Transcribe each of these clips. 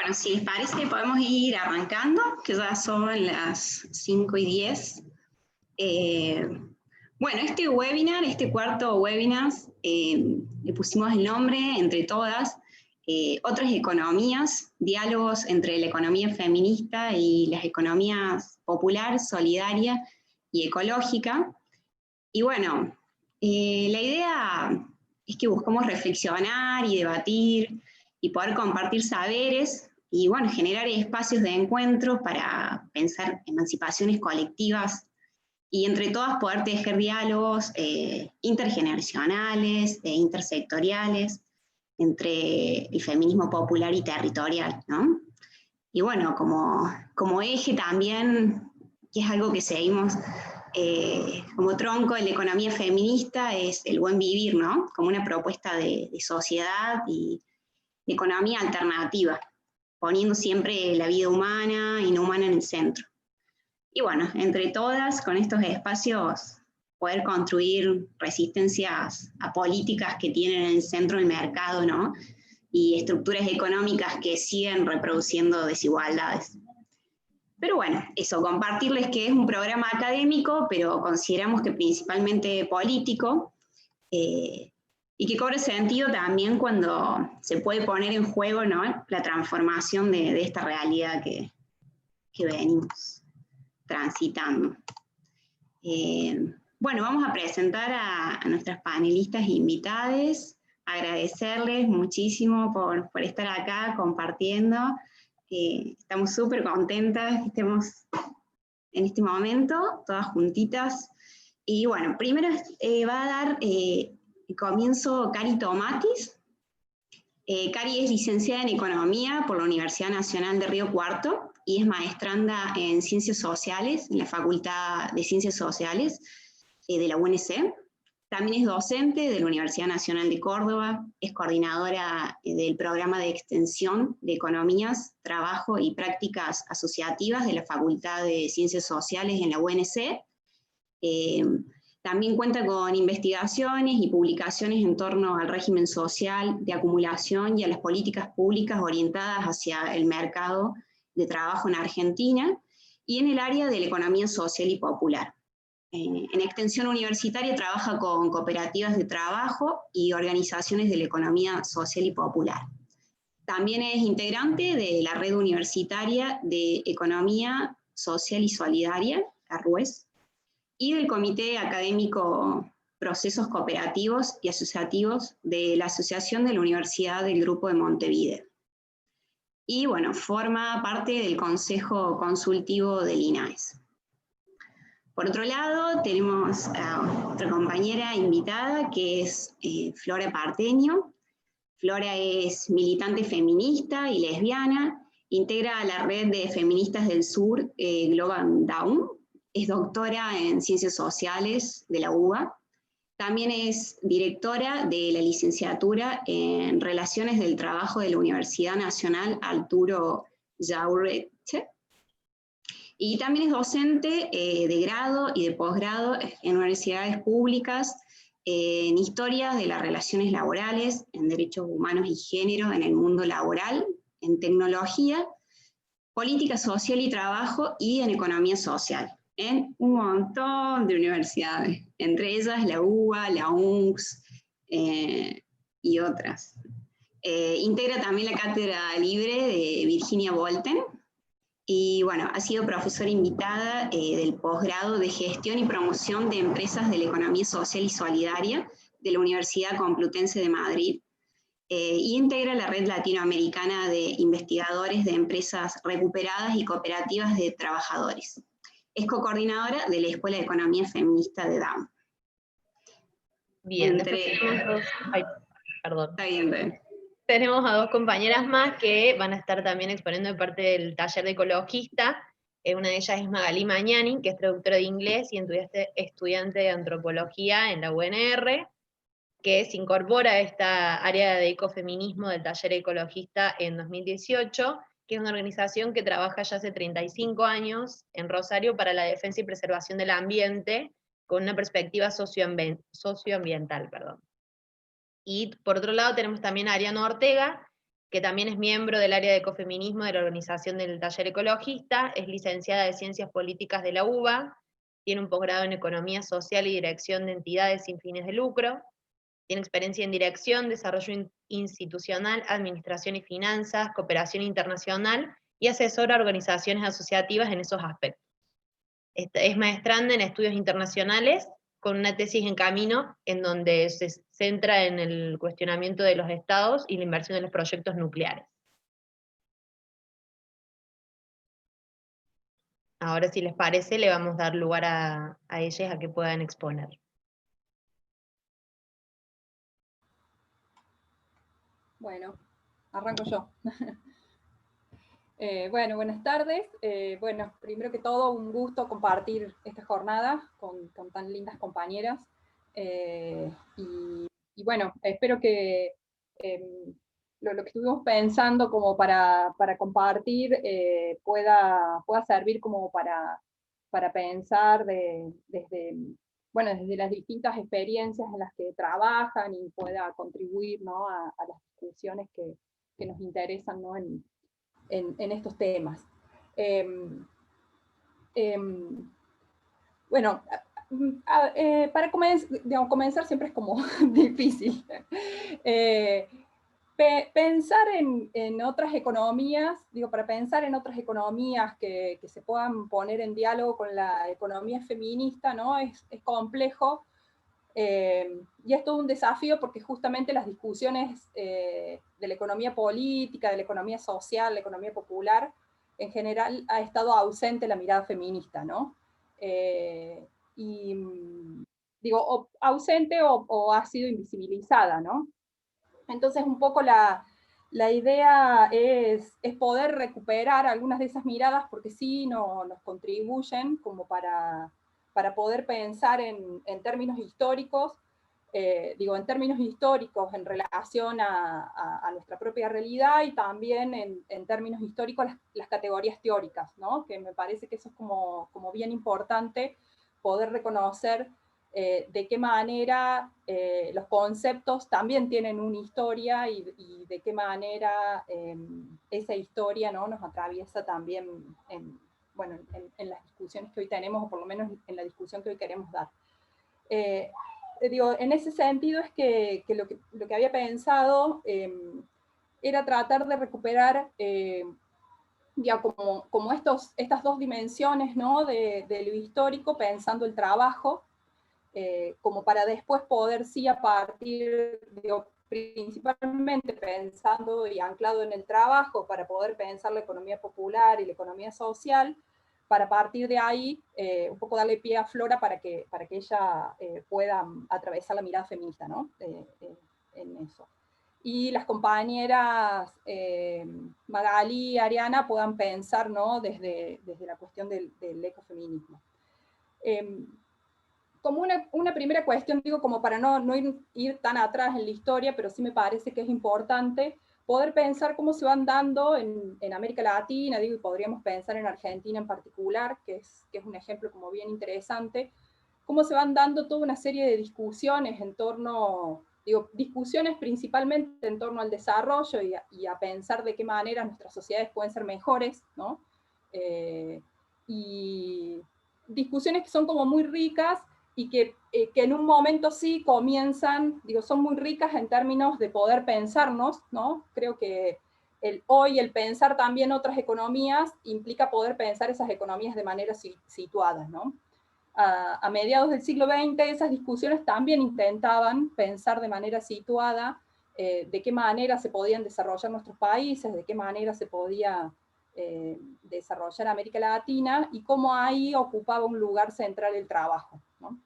Bueno, si les parece, podemos ir arrancando, que ya son las 5:10. Bueno, este cuarto webinar, le pusimos el nombre, entre todas, otras economías, diálogos entre la economía feminista y las economías popular, solidaria y ecológica. Y bueno, la idea es que buscamos reflexionar y debatir y poder compartir saberes y bueno, generar espacios de encuentro para pensar emancipaciones colectivas y entre todas poder tejer diálogos intergeneracionales e intersectoriales entre el feminismo popular y territorial, ¿no? Y bueno, como eje también, que es algo que seguimos como tronco de la economía feminista, es el buen vivir, ¿no? Como una propuesta de sociedad y de economía alternativa, poniendo siempre la vida humana y no humana en el centro. Y bueno, entre todas, con estos espacios, poder construir resistencias a políticas que tienen en el centro el mercado, ¿no? Y estructuras económicas que siguen reproduciendo desigualdades. Pero bueno, eso, compartirles que es un programa académico, pero consideramos que principalmente político, y que cobra sentido también cuando se puede poner en juego, ¿no?, la transformación de esta realidad que venimos transitando. Bueno, vamos a presentar a nuestras panelistas e invitadas, agradecerles muchísimo por estar acá compartiendo. Estamos súper contentas que estemos en este momento, todas juntitas. Y bueno, primero va a dar comienzo Cari Tomatis. Cari es licenciada en Economía por la Universidad Nacional de Río Cuarto y es maestranda en Ciencias Sociales, en la Facultad de Ciencias Sociales de la UNC. También es docente de la Universidad Nacional de Córdoba, es coordinadora del programa de extensión de Economías, Trabajo y Prácticas Asociativas de la Facultad de Ciencias Sociales en la UNC. También cuenta con investigaciones y publicaciones en torno al régimen social de acumulación y a las políticas públicas orientadas hacia el mercado de trabajo en Argentina y en el área de la economía social y popular. En extensión universitaria trabaja con cooperativas de trabajo y organizaciones de la economía social y popular. También es integrante de la Red Universitaria de Economía Social y Solidaria, la RUES, y del Comité Académico Procesos Cooperativos y Asociativos de la Asociación de la Universidad del Grupo de Montevideo. Y bueno, forma parte del Consejo Consultivo del INAES. Por otro lado, tenemos a otra compañera invitada, que es Flora Parteño. Flora es militante feminista y lesbiana, integra la red de feministas del sur, Global Down, es doctora en Ciencias Sociales de la UBA, también es directora de la licenciatura en Relaciones del Trabajo de la Universidad Nacional Arturo Jauretche, y también es docente de grado y de posgrado en universidades públicas, en historia de las relaciones laborales, en derechos humanos y género en el mundo laboral, en tecnología, política social y trabajo y en economía social, en un montón de universidades, entre ellas la UBA, la UNCS y otras. Integra también la Cátedra Libre de Virginia Bolten, y bueno, ha sido profesora invitada del posgrado de Gestión y Promoción de Empresas de la Economía Social y Solidaria de la Universidad Complutense de Madrid, y integra la Red Latinoamericana de Investigadores de Empresas Recuperadas y Cooperativas de Trabajadores. Es cocoordinadora de la Escuela de Economía Feminista de DAM. Bien, después tenemos a dos compañeras más que van a estar también exponiendo de parte del taller de ecologista. Una de ellas es Magalí Mañani, que es traductora de inglés y estudiante de antropología en la UNR, que se incorpora a esta área de ecofeminismo del taller ecologista en 2018, que es una organización que trabaja ya hace 35 años en Rosario para la defensa y preservación del ambiente, con una perspectiva socioambiental. Y por otro lado tenemos también a Ariana Ortega, que también es miembro del área de ecofeminismo de la organización del Taller Ecologista, es licenciada de Ciencias Políticas de la UBA, tiene un posgrado en Economía Social y Dirección de Entidades sin fines de lucro, tiene experiencia en dirección, desarrollo institucional, administración y finanzas, cooperación internacional, y asesora a organizaciones asociativas en esos aspectos. Es maestranda en estudios internacionales, con una tesis en camino, en donde se centra en el cuestionamiento de los estados y la inversión en los proyectos nucleares. Ahora, si les parece, le vamos a dar lugar a ellas a que puedan exponer. Bueno, arranco yo. Bueno, buenas tardes. Bueno, primero que todo, un gusto compartir esta jornada con tan lindas compañeras. Y bueno, espero que lo que estuvimos pensando como para compartir pueda servir como para pensar desde las distintas experiencias en las que trabajan y pueda contribuir, ¿no?, a las discusiones que nos interesan, ¿no?, en estos temas. Bueno, para comenzar siempre es como difícil. Pensar en otras economías, para pensar en otras economías que se puedan poner en diálogo con la economía feminista, ¿no?, es complejo. Y es todo un desafío porque justamente las discusiones de la economía política, de la economía social, la economía popular, en general ha estado ausente la mirada feminista, ¿no? Ausente o ha sido invisibilizada, ¿no? Entonces, un poco la idea es poder recuperar algunas de esas miradas porque sí nos contribuyen como para poder pensar en términos históricos, en términos históricos en relación a nuestra propia realidad y también en términos históricos las categorías teóricas, ¿no? Que me parece que eso es como bien importante poder reconocer de qué manera los conceptos también tienen una historia y de qué manera esa historia, ¿no?, nos atraviesa también en las discusiones que hoy tenemos, o por lo menos en la discusión que hoy queremos dar. En ese sentido es que lo que había pensado era tratar de recuperar como estas dos dimensiones, ¿no?, de lo histórico, pensando el trabajo, como para después poder sí a partir, principalmente pensando y anclado en el trabajo, para poder pensar la economía popular y la economía social, para partir de ahí un poco darle pie a Flora para que ella pueda atravesar la mirada feminista, ¿no?, en eso. Y las compañeras Magali y Ariana puedan pensar, ¿no?, desde la cuestión del ecofeminismo. Como una primera cuestión, como para no ir tan atrás en la historia, pero sí me parece que es importante poder pensar cómo se van dando en América Latina, y podríamos pensar en Argentina en particular, que es un ejemplo como bien interesante, cómo se van dando toda una serie de discusiones en torno, discusiones principalmente en torno al desarrollo y a pensar de qué manera nuestras sociedades pueden ser mejores, ¿no? Y discusiones que son como muy ricas, y que en un momento sí comienzan, son muy ricas en términos de poder pensarnos, ¿no? Creo que hoy el pensar también otras economías implica poder pensar esas economías de manera situadas, ¿no? A mediados del siglo XX esas discusiones también intentaban pensar de manera situada de qué manera se podían desarrollar nuestros países, de qué manera se podía desarrollar América Latina, y cómo ahí ocupaba un lugar central el trabajo, ¿no?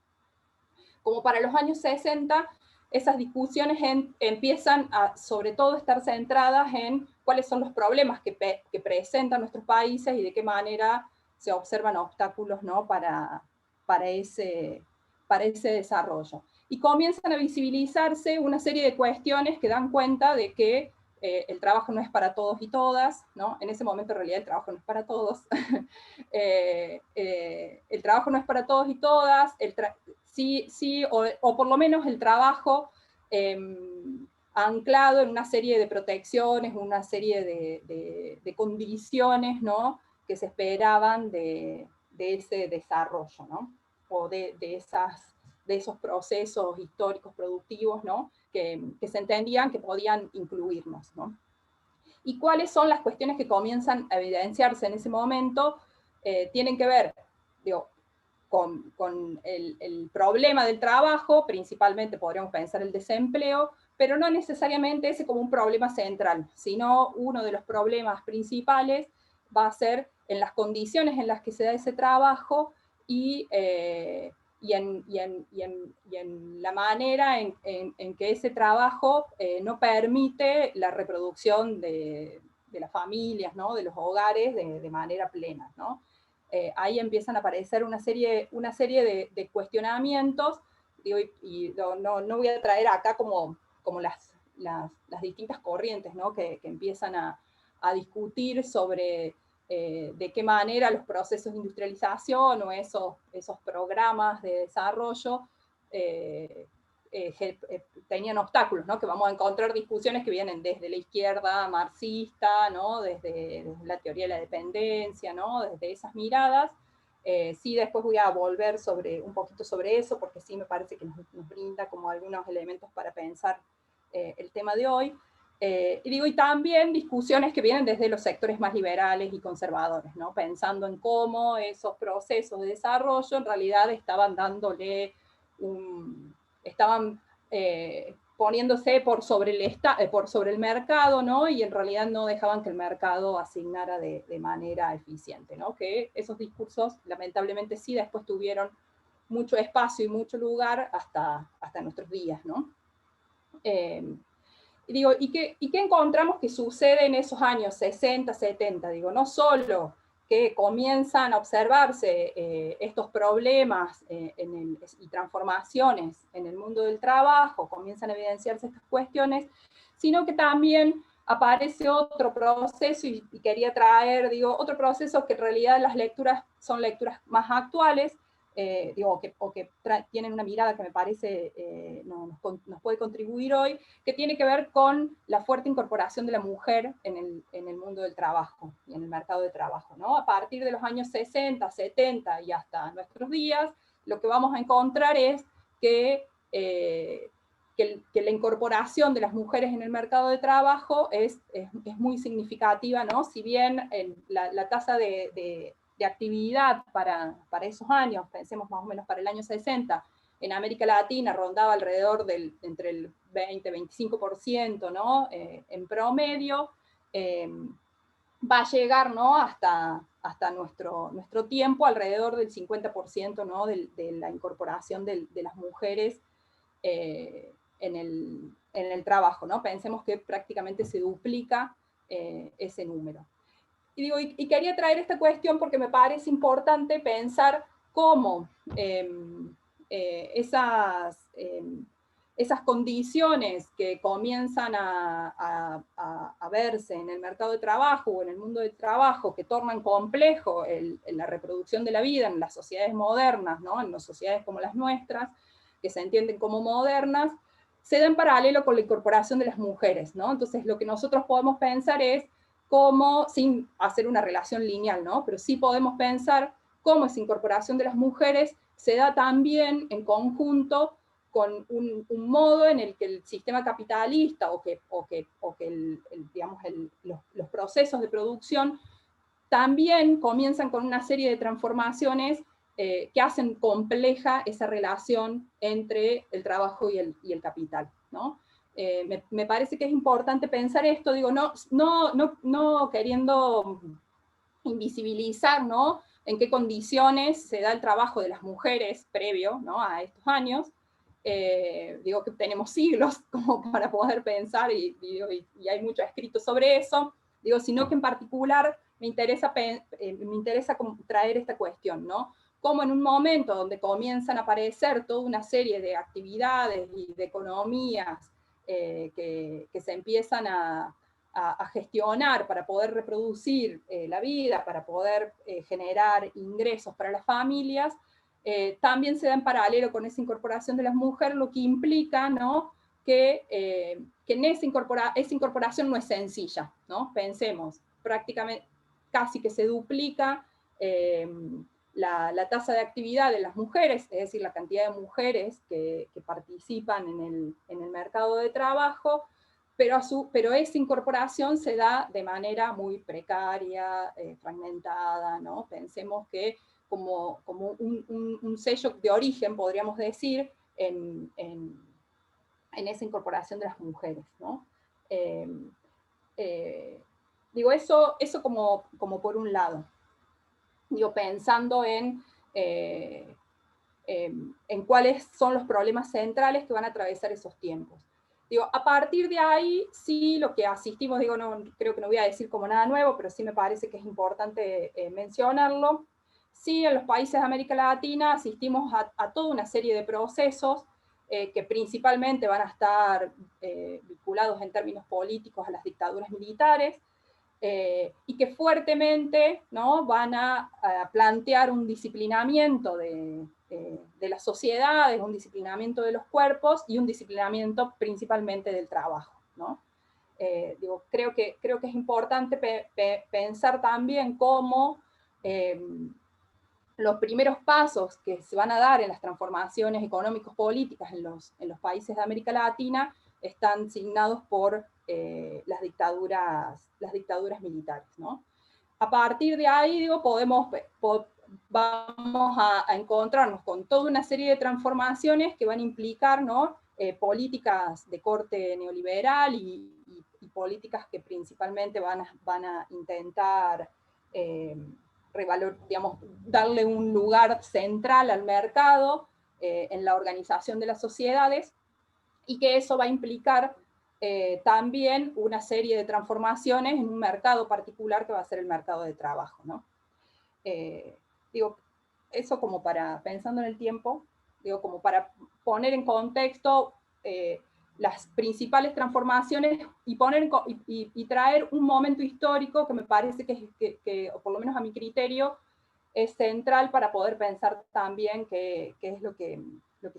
Como para los años 60, esas discusiones empiezan a, sobre todo, estar centradas en cuáles son los problemas que presentan nuestros países y de qué manera se observan obstáculos, ¿no?, para ese desarrollo. Y comienzan a visibilizarse una serie de cuestiones que dan cuenta de que el trabajo no es para todos y todas, ¿no? En ese momento en realidad el trabajo no es para todos. El trabajo no es para todos y todas, sí, o por lo menos el trabajo anclado en una serie de protecciones, una serie de condiciones, ¿no?, que se esperaban de ese desarrollo, ¿no?, o de esos procesos históricos productivos, ¿no?, que se entendían que podían incluirnos, ¿no? ¿Y cuáles son las cuestiones que comienzan a evidenciarse en ese momento? Tienen que ver, digo, con el problema del trabajo, principalmente podríamos pensar el desempleo, pero no necesariamente ese como un problema central, sino uno de los problemas principales va a ser en las condiciones en las que se da ese trabajo y en la manera en que ese trabajo no permite la reproducción de las familias, ¿no?, de los hogares de manera plena, ¿no? Ahí empiezan a aparecer una serie de cuestionamientos, digo, y no voy a traer acá como las distintas corrientes, ¿no?, que empiezan a discutir sobre de qué manera los procesos de industrialización o esos programas de desarrollo tenían obstáculos, ¿no?, que vamos a encontrar discusiones que vienen desde la izquierda marxista, ¿no?, desde la teoría de la dependencia, ¿no?, desde esas miradas. Sí, después voy a volver un poquito sobre eso, porque sí me parece que nos brinda como algunos elementos para pensar el tema de hoy. Y también discusiones que vienen desde los sectores más liberales y conservadores, ¿no?, pensando en cómo esos procesos de desarrollo en realidad estaban dándole estaban poniéndose por sobre el mercado, ¿no?, y en realidad no dejaban que el mercado asignara de manera eficiente, ¿no?, que esos discursos lamentablemente sí después tuvieron mucho espacio y mucho lugar hasta nuestros días, ¿no? ¿Y qué encontramos que sucede en esos años 60, 70? Digo, no solo que comienzan a observarse estos problemas y transformaciones en el mundo del trabajo, comienzan a evidenciarse estas cuestiones, sino que también aparece otro proceso, y quería traer, digo, otro proceso que en realidad las lecturas son lecturas más actuales, que tienen una mirada que me parece nos puede contribuir hoy, que tiene que ver con la fuerte incorporación de la mujer en el mundo del trabajo y en el mercado de trabajo, ¿no? A partir de los años 60, 70 y hasta nuestros días, lo que vamos a encontrar es que la incorporación de las mujeres en el mercado de trabajo es muy significativa, ¿no? Si bien la tasa de actividad para esos años, pensemos más o menos para el año 60, en América Latina rondaba alrededor entre el 20-25%, ¿no? En promedio, va a llegar, ¿no?, hasta nuestro tiempo alrededor del 50%, ¿no?, de la incorporación de las mujeres en el trabajo, ¿no? Pensemos que prácticamente se duplica ese número. Y quería traer esta cuestión porque me parece importante pensar cómo esas condiciones que comienzan a verse en el mercado de trabajo o en el mundo del trabajo, que tornan complejo la reproducción de la vida en las sociedades modernas, ¿no?, en las sociedades como las nuestras, que se entienden como modernas, se da en paralelo con la incorporación de las mujeres, ¿no? Entonces lo que nosotros podemos pensar es cómo, sin hacer una relación lineal, ¿no?, pero sí podemos pensar cómo esa incorporación de las mujeres se da también en conjunto con un modo en el que el sistema capitalista o que los procesos de producción también comienzan con una serie de transformaciones que hacen compleja esa relación entre el trabajo y el capital, ¿no? Me parece que es importante pensar esto, digo, no queriendo invisibilizar, ¿no?, en qué condiciones se da el trabajo de las mujeres previo, ¿no?, a estos años. Digo que tenemos siglos como para poder pensar y hay mucho escrito sobre eso, digo, sino que en particular me interesa traer esta cuestión, ¿no? Cómo en un momento donde comienzan a aparecer toda una serie de actividades y de economías que se empiezan a gestionar para poder reproducir la vida, para poder generar ingresos para las familias, también se da en paralelo con esa incorporación de las mujeres, lo que implica, ¿no?, que en esa incorporación no es sencilla, ¿no? Pensemos, prácticamente casi que se duplica la tasa de actividad de las mujeres, es decir, la cantidad de mujeres que participan en el mercado de trabajo, pero esa incorporación se da de manera muy precaria, fragmentada, ¿no? Pensemos que como un sello de origen, podríamos decir, en esa incorporación de las mujeres, ¿no? Digo, eso como por un lado. Digo, pensando en cuáles son los problemas centrales que van a atravesar esos tiempos. Digo, a partir de ahí, sí, lo que asistimos, digo, no, creo que no voy a decir como nada nuevo, pero sí me parece que es importante mencionarlo. Sí, en los países de América Latina asistimos a toda una serie de procesos que principalmente van a estar vinculados en términos políticos a las dictaduras militares, y que fuertemente, ¿no?, van a plantear un disciplinamiento de las sociedades, un disciplinamiento de los cuerpos y un disciplinamiento principalmente del trabajo, ¿no? Digo, creo que es importante pensar también cómo los primeros pasos que se van a dar en las transformaciones económico-políticas en los países de América Latina están signados por las dictaduras militares, ¿no? A partir de ahí, digo, vamos a encontrarnos con toda una serie de transformaciones que van a implicar, ¿no?, políticas de corte neoliberal y políticas que principalmente van a intentar digamos, darle un lugar central al mercado en la organización de las sociedades, y que eso va a implicar también una serie de transformaciones en un mercado particular que va a ser el mercado de trabajo, ¿no? Digo, eso como pensando en el tiempo, digo, como para poner en contexto las principales transformaciones y traer un momento histórico que me parece que, o por lo menos a mi criterio, es central para poder pensar también qué es lo que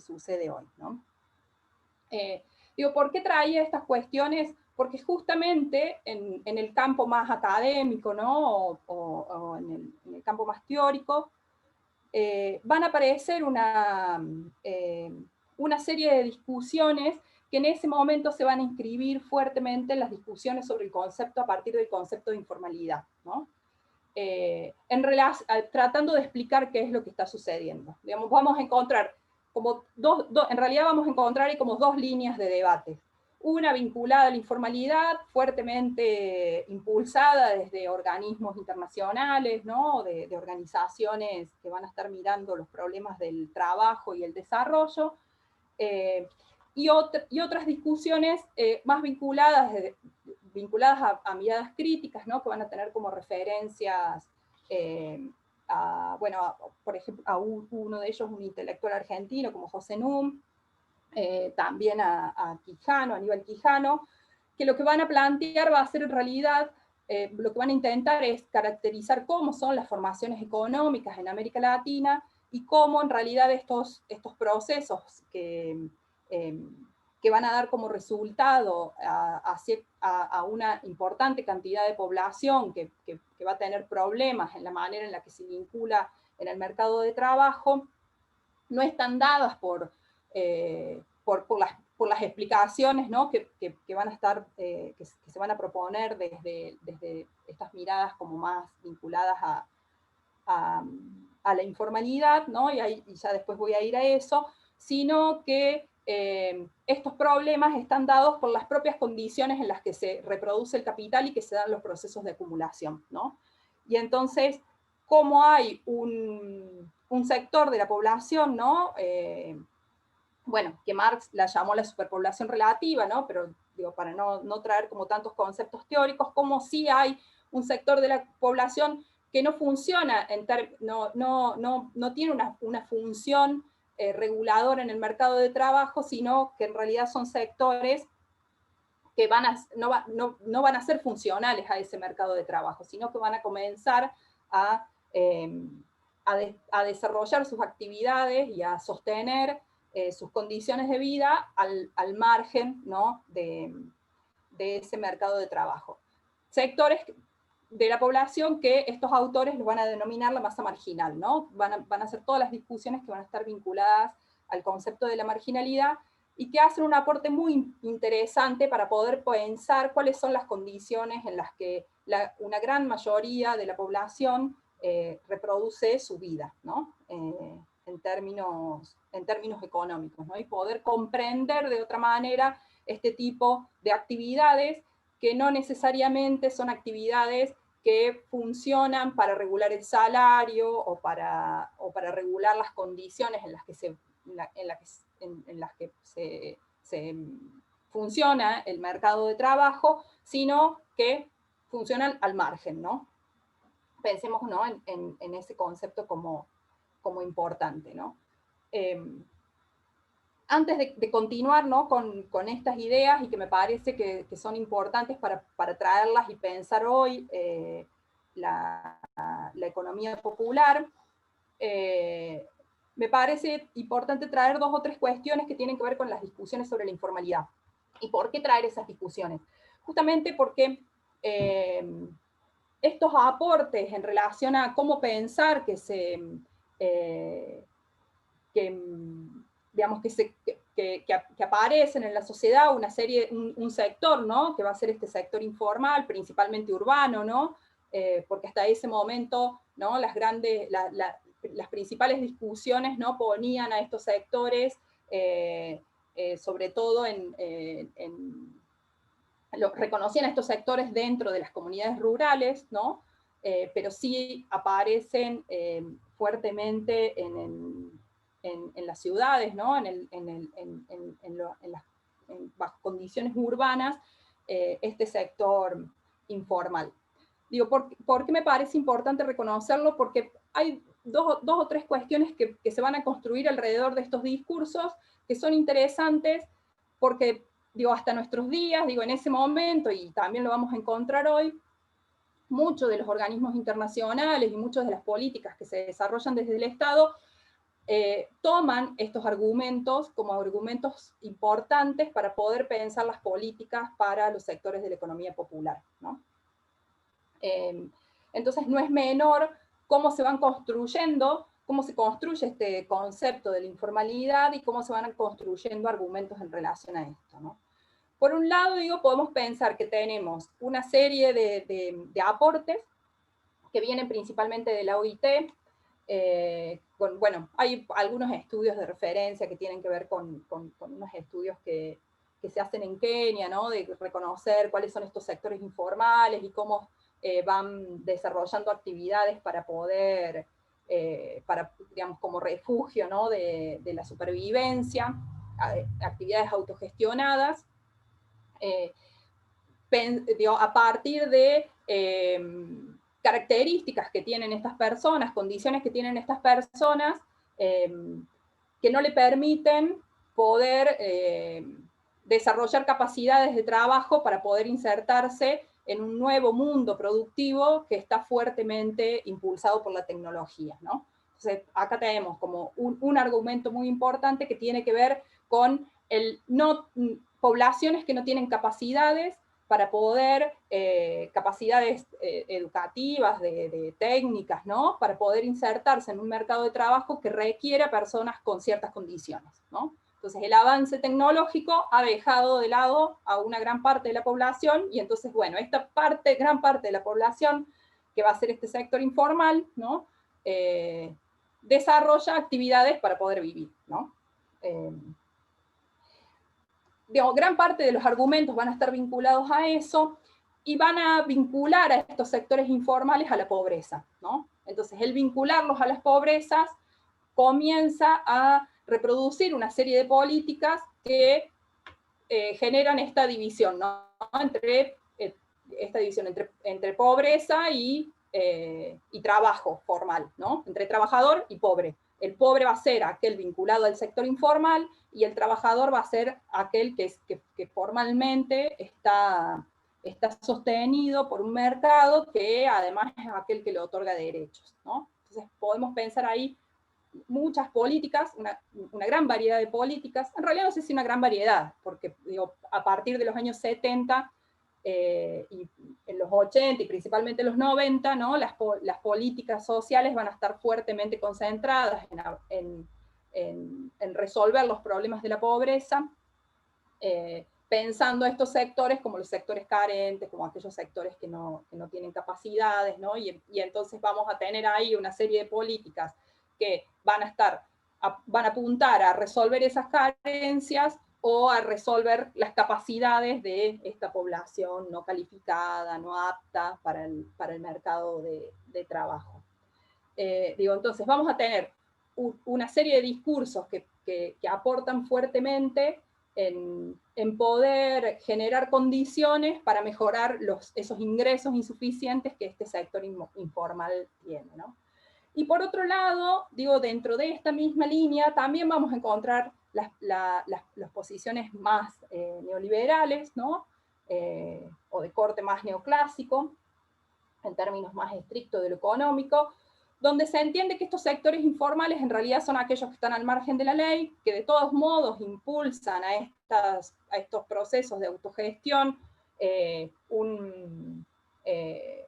sucede hoy, ¿no? Digo, ¿por qué traía estas cuestiones? Porque justamente en el campo más académico, ¿no?, o en el campo más teórico, van a aparecer una serie de discusiones que en ese momento se van a inscribir fuertemente en las discusiones sobre el concepto a partir del concepto de informalidad, ¿no? Tratando de explicar qué es lo que está sucediendo. Digamos, vamos a encontrar como en realidad vamos a encontrar ahí como dos líneas de debate. Una vinculada a la informalidad, fuertemente impulsada desde organismos internacionales, ¿no?, de organizaciones que van a estar mirando los problemas del trabajo y el desarrollo, y otras discusiones más vinculadas a miradas críticas, ¿no?, que van a tener como referencias por ejemplo, a uno de ellos, un intelectual argentino como José Numm, también a Quijano, Aníbal Quijano, que lo que van a plantear va a ser en realidad, lo que van a intentar es caracterizar cómo son las formaciones económicas en América Latina y cómo en realidad estos procesos que van a dar como resultado a una importante cantidad de población que va a tener problemas en la manera en la que se vincula en el mercado de trabajo, no están dadas por las explicaciones, ¿no?, que van a estar, que se van a proponer desde estas miradas como más vinculadas a la informalidad, ¿no?, y ya después voy a ir a eso, sino que estos problemas están dados por las propias condiciones en las que se reproduce el capital y que se dan los procesos de acumulación, ¿no? Y entonces, ¿cómo hay un sector de la población, ¿no?, bueno, que Marx la llamó la superpoblación relativa, ¿no?, pero digo, para no traer como tantos conceptos teóricos, como sí hay un sector de la población que no funciona, no tiene una función reguladora en el mercado de trabajo, sino que en realidad son sectores que no van a ser funcionales a ese mercado de trabajo, sino que van a comenzar a desarrollar sus actividades y a sostener sus condiciones de vida al margen, ¿no?, de de ese mercado de trabajo. Sectores de la población que estos autores los van a denominar la masa marginal, ¿no? Van a hacer todas las discusiones que van a estar vinculadas al concepto de la marginalidad, y que hacen un aporte muy interesante para poder pensar cuáles son las condiciones en las que una gran mayoría de la población reproduce su vida, ¿no? En términos económicos, ¿no? Y poder comprender de otra manera este tipo de actividades que no necesariamente son actividades que funcionan para regular el salario o para regular las condiciones en las que se funciona el mercado de trabajo, sino que funcionan al margen, ¿no? Pensemos, ¿no?, en ese concepto como importante, ¿no? Antes de continuar, ¿no?, con estas ideas, y que me parece que son importantes para traerlas y pensar hoy la economía popular, me parece importante traer 2 o 3 cuestiones que tienen que ver con las discusiones sobre la informalidad. ¿Y por qué traer esas discusiones? Justamente porque estos aportes en relación a cómo pensar que aparecen en la sociedad una serie, un sector, ¿no?, que va a ser este sector informal, principalmente urbano, ¿no? Porque hasta ese momento, ¿no?, las principales discusiones, ¿no?, ponían a estos sectores, sobre todo reconocían a estos sectores dentro de las comunidades rurales, ¿no? Pero sí aparecen fuertemente en las ciudades, ¿no?, bajo condiciones urbanas, este sector informal. Digo, ¿por qué me parece importante reconocerlo? Porque hay dos o tres cuestiones que se van a construir alrededor de estos discursos que son interesantes, porque, digo, hasta nuestros días, digo, en ese momento, y también lo vamos a encontrar hoy, muchos de los organismos internacionales y muchas de las políticas que se desarrollan desde el Estado toman estos argumentos como argumentos importantes para poder pensar las políticas para los sectores de la economía popular, ¿no? Entonces no es menor cómo se van construyendo, cómo se construye este concepto de la informalidad y cómo se van construyendo argumentos en relación a esto, ¿no? Por un lado, digo, podemos pensar que tenemos una serie de aportes que vienen principalmente de la OIT. Bueno, hay algunos estudios de referencia que tienen que ver con unos estudios que se hacen en Kenia, ¿no?, de reconocer cuáles son estos sectores informales y cómo van desarrollando actividades para poder, digamos, como refugio, ¿no?, de la supervivencia, actividades autogestionadas, a partir de características que tienen estas personas, condiciones que tienen estas personas, que no le permiten poder desarrollar capacidades de trabajo para poder insertarse en un nuevo mundo productivo que está fuertemente impulsado por la tecnología, ¿no? Entonces, acá tenemos como un argumento muy importante que tiene que ver con poblaciones que no tienen capacidades para poder, capacidades educativas, de técnicas, ¿no?, para poder insertarse en un mercado de trabajo que requiere a personas con ciertas condiciones, ¿no? Entonces el avance tecnológico ha dejado de lado a una gran parte de la población, y entonces, bueno, esta gran parte de la población, que va a ser este sector informal, ¿no?, desarrolla actividades para poder vivir, ¿no? Digamos, gran parte de los argumentos van a estar vinculados a eso, y van a vincular a estos sectores informales a la pobreza, ¿no? Entonces, el vincularlos a las pobrezas comienza a reproducir una serie de políticas que generan esta división, ¿no?, entre pobreza y trabajo formal, ¿no?, entre trabajador y pobre. El pobre va a ser aquel vinculado al sector informal, y el trabajador va a ser aquel que formalmente está sostenido por un mercado que además es aquel que le otorga derechos, ¿no? Entonces podemos pensar ahí muchas políticas, una gran variedad de políticas, en realidad no sé si una gran variedad, porque digo, a partir de los años 70 y en los 80 y principalmente en los 90, ¿no? Las políticas sociales van a estar fuertemente concentradas en resolver los problemas de la pobreza, pensando estos sectores como los sectores carentes, como aquellos sectores que no tienen capacidades, ¿no? Y entonces vamos a tener ahí una serie de políticas que van a apuntar a resolver esas carencias o a resolver las capacidades de esta población no calificada, no apta para el mercado de trabajo. Entonces vamos a tener una serie de discursos que aportan fuertemente en poder generar condiciones para mejorar esos ingresos insuficientes que este sector informal tiene, ¿no? Y por otro lado, dentro de esta misma línea también vamos a encontrar las posiciones más neoliberales, ¿no? O de corte más neoclásico, en términos más estrictos de lo económico, donde se entiende que estos sectores informales en realidad son aquellos que están al margen de la ley, que de todos modos impulsan a estos procesos de autogestión,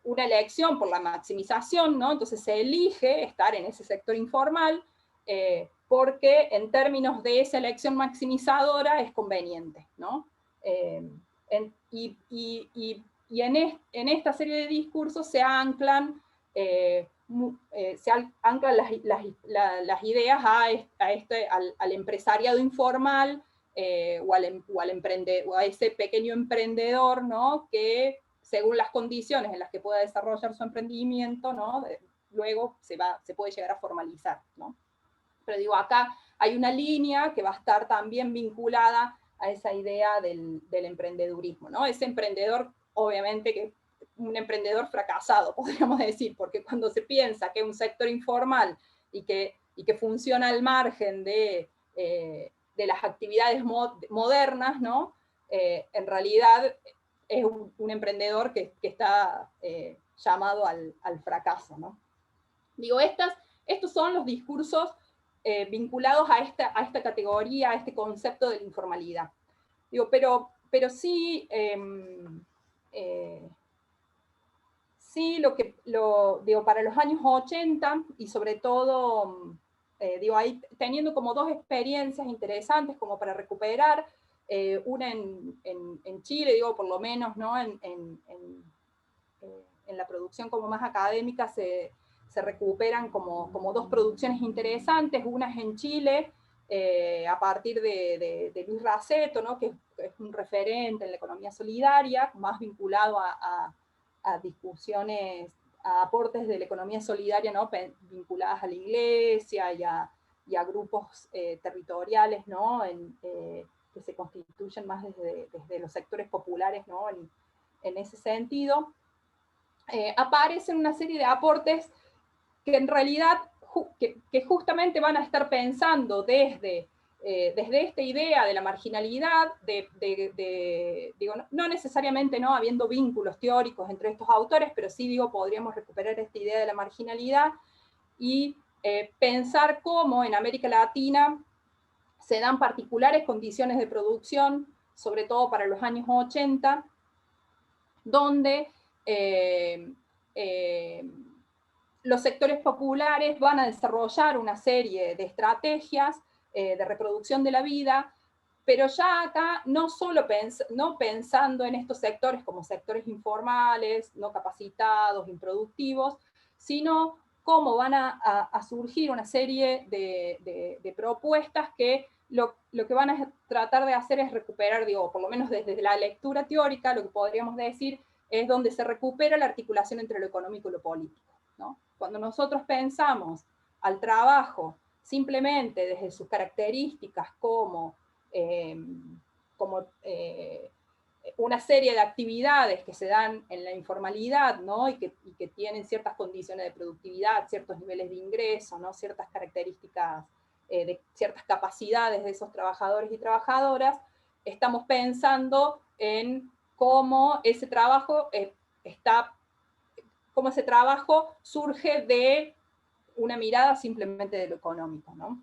una elección por la maximización, ¿no? Entonces se elige estar en ese sector informal porque en términos de esa elección maximizadora es conveniente, ¿no? Y en esta serie de discursos se anclan las ideas al empresariado informal o a ese pequeño emprendedor, ¿no? Que según las condiciones en las que pueda desarrollar su emprendimiento, ¿no? Luego se puede llegar a formalizar, ¿no? Pero acá hay una línea que va a estar también vinculada a esa idea del emprendedurismo, ¿no? Ese emprendedor, obviamente, que un emprendedor fracasado, podríamos decir, porque cuando se piensa que es un sector informal y que funciona al margen de las actividades modernas, en realidad es un emprendedor que está llamado al fracaso, ¿no? Estos son los discursos vinculados a esta categoría, a este concepto de la informalidad. Pero sí, para los años 80, y sobre todo, ahí teniendo como dos experiencias interesantes como para recuperar, una en Chile, por lo menos, ¿no? En la producción como más académica se recuperan como dos producciones interesantes, una es en Chile, a partir de Luis Raceto, ¿no? que es un referente en la economía solidaria, más vinculado a discusiones, a aportes de la economía solidaria, ¿no? Vinculadas a la iglesia y a grupos territoriales, ¿no? Que se constituyen más desde los sectores populares, ¿no? En ese sentido. Aparecen una serie de aportes que en realidad que justamente van a estar pensando desde esta idea de la marginalidad, no necesariamente no habiendo vínculos teóricos entre estos autores, pero sí podríamos recuperar esta idea de la marginalidad y pensar cómo en América Latina se dan particulares condiciones de producción, sobre todo para los años 80, donde los sectores populares van a desarrollar una serie de estrategias de reproducción de la vida, pero ya acá no solo no pensando en estos sectores como sectores informales, no capacitados, improductivos, sino cómo van a surgir una serie de propuestas que lo que van a tratar de hacer es recuperar, por lo menos desde la lectura teórica, lo que podríamos decir es donde se recupera la articulación entre lo económico y lo político, ¿no? Cuando nosotros pensamos al trabajo simplemente desde sus características como una serie de actividades que se dan en la informalidad, ¿no? y que tienen ciertas condiciones de productividad, ciertos niveles de ingreso, ¿no? Ciertas características, de ciertas capacidades de esos trabajadores y trabajadoras, estamos pensando en cómo ese trabajo surge de una mirada simplemente de lo económico, ¿no?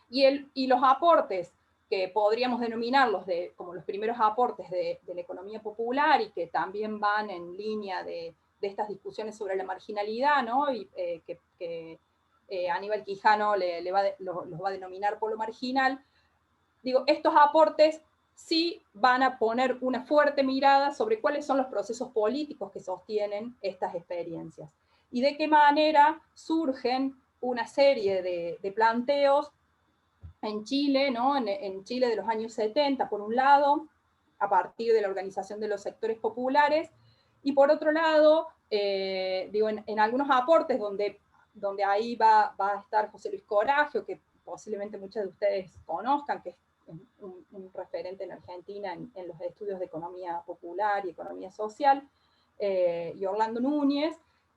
Y los aportes que podríamos denominarlos como los primeros aportes de la economía popular y que también van en línea de estas discusiones sobre la marginalidad, ¿no? Y que Aníbal Quijano los va a denominar polo marginal. Digo, estos aportes sí van a poner una fuerte mirada sobre cuáles son los procesos políticos que sostienen estas experiencias y de qué manera surgen una serie de planteos en Chile, ¿no? En Chile de los años 70, por un lado, a partir de la organización de los sectores populares, y por otro lado, digo, en algunos aportes donde ahí va a estar José Luis Coragio, que posiblemente muchos de ustedes conozcan, que es un referente en Argentina en los estudios de economía popular y economía social, y Orlando Núñez,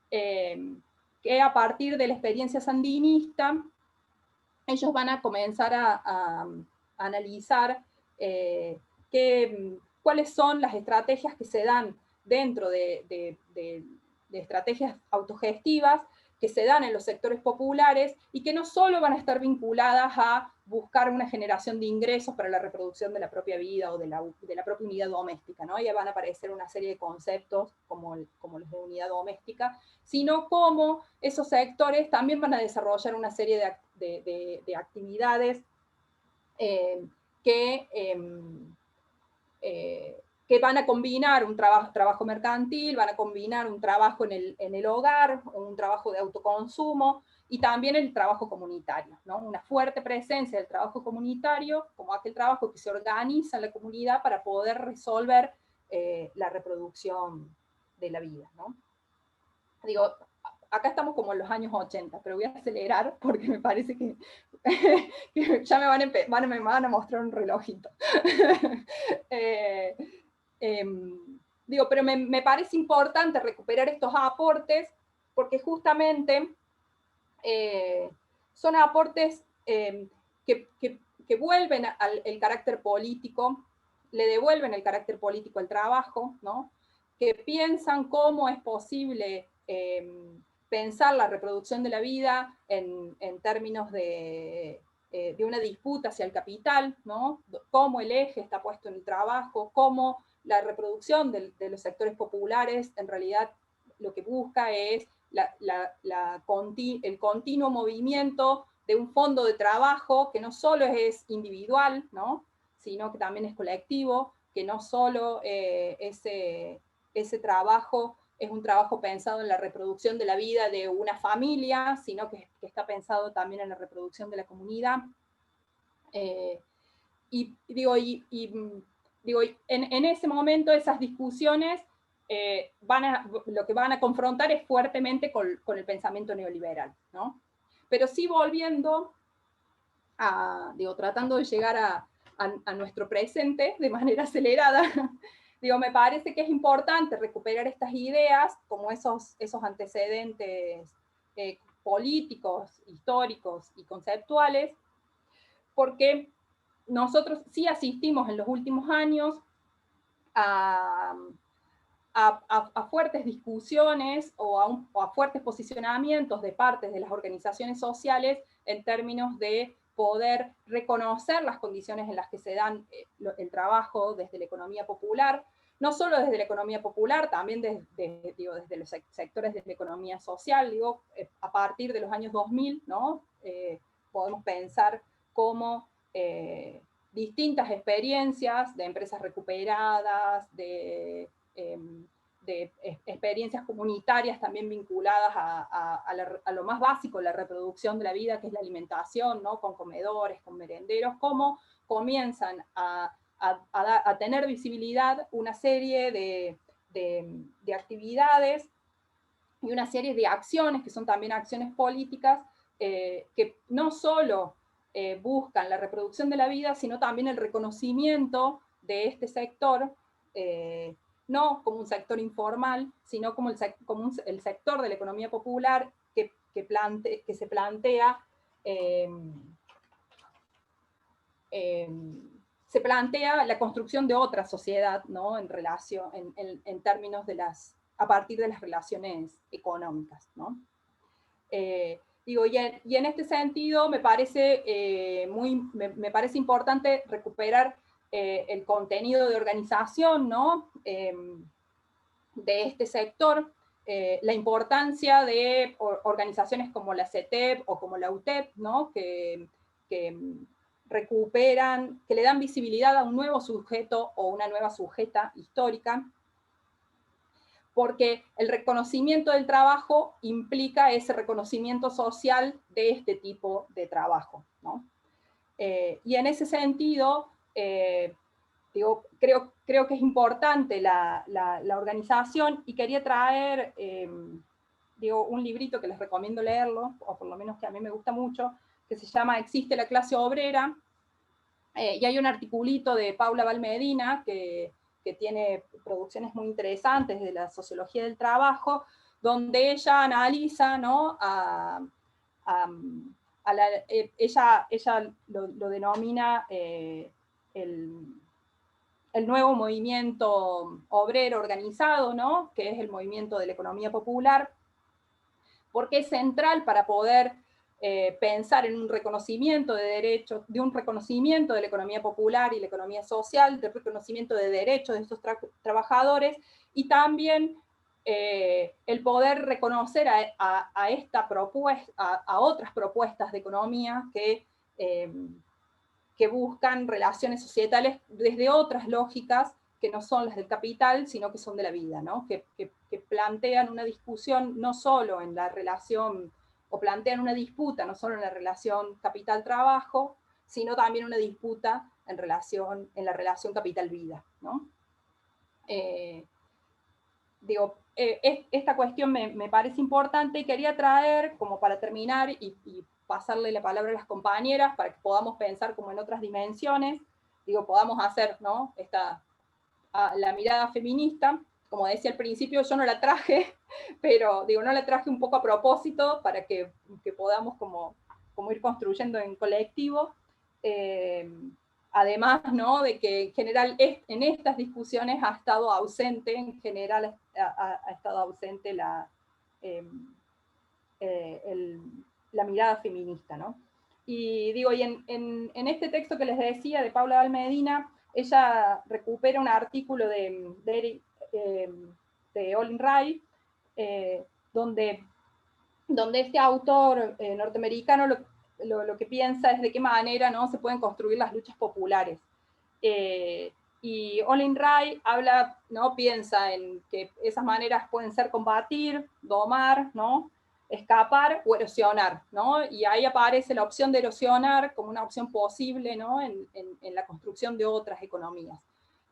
que a partir de la experiencia sandinista, ellos van a comenzar a analizar cuáles son las estrategias que se dan dentro de estrategias autogestivas que se dan en los sectores populares y que no solo van a estar vinculadas a buscar una generación de ingresos para la reproducción de la propia vida o de la propia unidad doméstica, ¿no? Ya van a aparecer una serie de conceptos como los de unidad doméstica, sino como esos sectores también van a desarrollar una serie de actividades que van a combinar un trabajo mercantil, van a combinar un trabajo en el hogar, un trabajo de autoconsumo, y también el trabajo comunitario, ¿no? Una fuerte presencia del trabajo comunitario, como aquel trabajo que se organiza en la comunidad para poder resolver la reproducción de la vida, ¿no? Digo, acá estamos como en los años 80, pero voy a acelerar porque me parece que, que ya me van a mostrar un relojito. Digo, pero me parece importante recuperar estos aportes porque justamente son aportes que vuelven el carácter político, le devuelven el carácter político al trabajo, ¿no? Que piensan cómo es posible pensar la reproducción de la vida en términos de una disputa hacia el capital, ¿no? Cómo el eje está puesto en el trabajo, cómo la reproducción de los sectores populares en realidad lo que busca es el continuo movimiento de un fondo de trabajo que no solo es individual, ¿no? Sino que también es colectivo, que no solo ese trabajo es un trabajo pensado en la reproducción de la vida de una familia, sino que está pensado también en la reproducción de la comunidad. En ese momento esas discusiones lo que van a confrontar es fuertemente con el pensamiento neoliberal, ¿no? Pero sí volviendo tratando de llegar a nuestro presente de manera acelerada, me parece que es importante recuperar estas ideas como esos antecedentes políticos, históricos y conceptuales, porque nosotros sí asistimos en los últimos años a fuertes discusiones o a fuertes posicionamientos de parte de las organizaciones sociales en términos de poder reconocer las condiciones en las que se dan el trabajo desde la economía popular, no solo desde la economía popular, también desde los sectores de la economía social, a partir de los años 2000, ¿no? Podemos pensar cómo distintas experiencias de empresas recuperadas, de experiencias comunitarias también vinculadas a lo más básico, la reproducción de la vida, que es la alimentación, ¿no? Con comedores, con merenderos, cómo comienzan a tener visibilidad una serie de actividades y una serie de acciones, que son también acciones políticas, que no solo buscan la reproducción de la vida, sino también el reconocimiento de este sector, no como un sector informal, sino como el sector de la economía popular que se plantea se plantea la construcción de otra sociedad, ¿no? En términos a partir de las relaciones económicas, ¿no? Digo, y en este sentido me parece, me parece importante recuperar el contenido de organización, ¿no? De este sector, la importancia de organizaciones como la CETEP o como la UTEP, ¿no? que recuperan, que le dan visibilidad a un nuevo sujeto o una nueva sujeta histórica, porque el reconocimiento del trabajo implica ese reconocimiento social de este tipo de trabajo, ¿no? Y en ese sentido, digo, creo que es importante la organización, y quería traer, digo, un librito que les recomiendo leerlo, o por lo menos que a mí me gusta mucho, que se llama Existe la clase obrera, y hay un articulito de Paula Valmedina que tiene producciones muy interesantes de la sociología del trabajo, donde ella analiza, ¿no? Ella lo denomina el nuevo movimiento obrero organizado, ¿no? Que es el movimiento de la economía popular, porque es central para poder pensar en un reconocimiento de derechos, de un reconocimiento de la economía popular y la economía social, del reconocimiento de derechos de estos trabajadores, y también el poder reconocer a esta propuesta, a otras propuestas de economía que buscan relaciones societales desde otras lógicas que no son las del capital, sino que son de la vida, ¿no? Que plantean una discusión no solo en la relación, o plantean una disputa no solo en la relación capital-trabajo, sino también una disputa en la relación capital-vida, ¿no? Esta cuestión me parece importante, y quería traer, como para terminar, y pasarle la palabra a las compañeras para que podamos pensar como en otras dimensiones, podamos hacer, ¿no? La mirada feminista. Como decía al principio, yo no la traje, pero no la traje un poco a propósito para que podamos como ir construyendo en colectivo. Además, ¿no? De que en general en estas discusiones ha estado ausente, en general ha estado ausente la mirada feminista, ¿no? Y en este texto que les decía de Paula Valmedina, ella recupera un artículo de Olin Ray, donde este autor norteamericano lo que piensa es de qué manera, ¿no? Se pueden construir las luchas populares. Y Olin Ray habla, ¿no? Piensa en que esas maneras pueden ser combatir, domar, ¿no? Escapar o erosionar, ¿no? Y ahí aparece la opción de erosionar como una opción posible, ¿no? en la construcción de otras economías.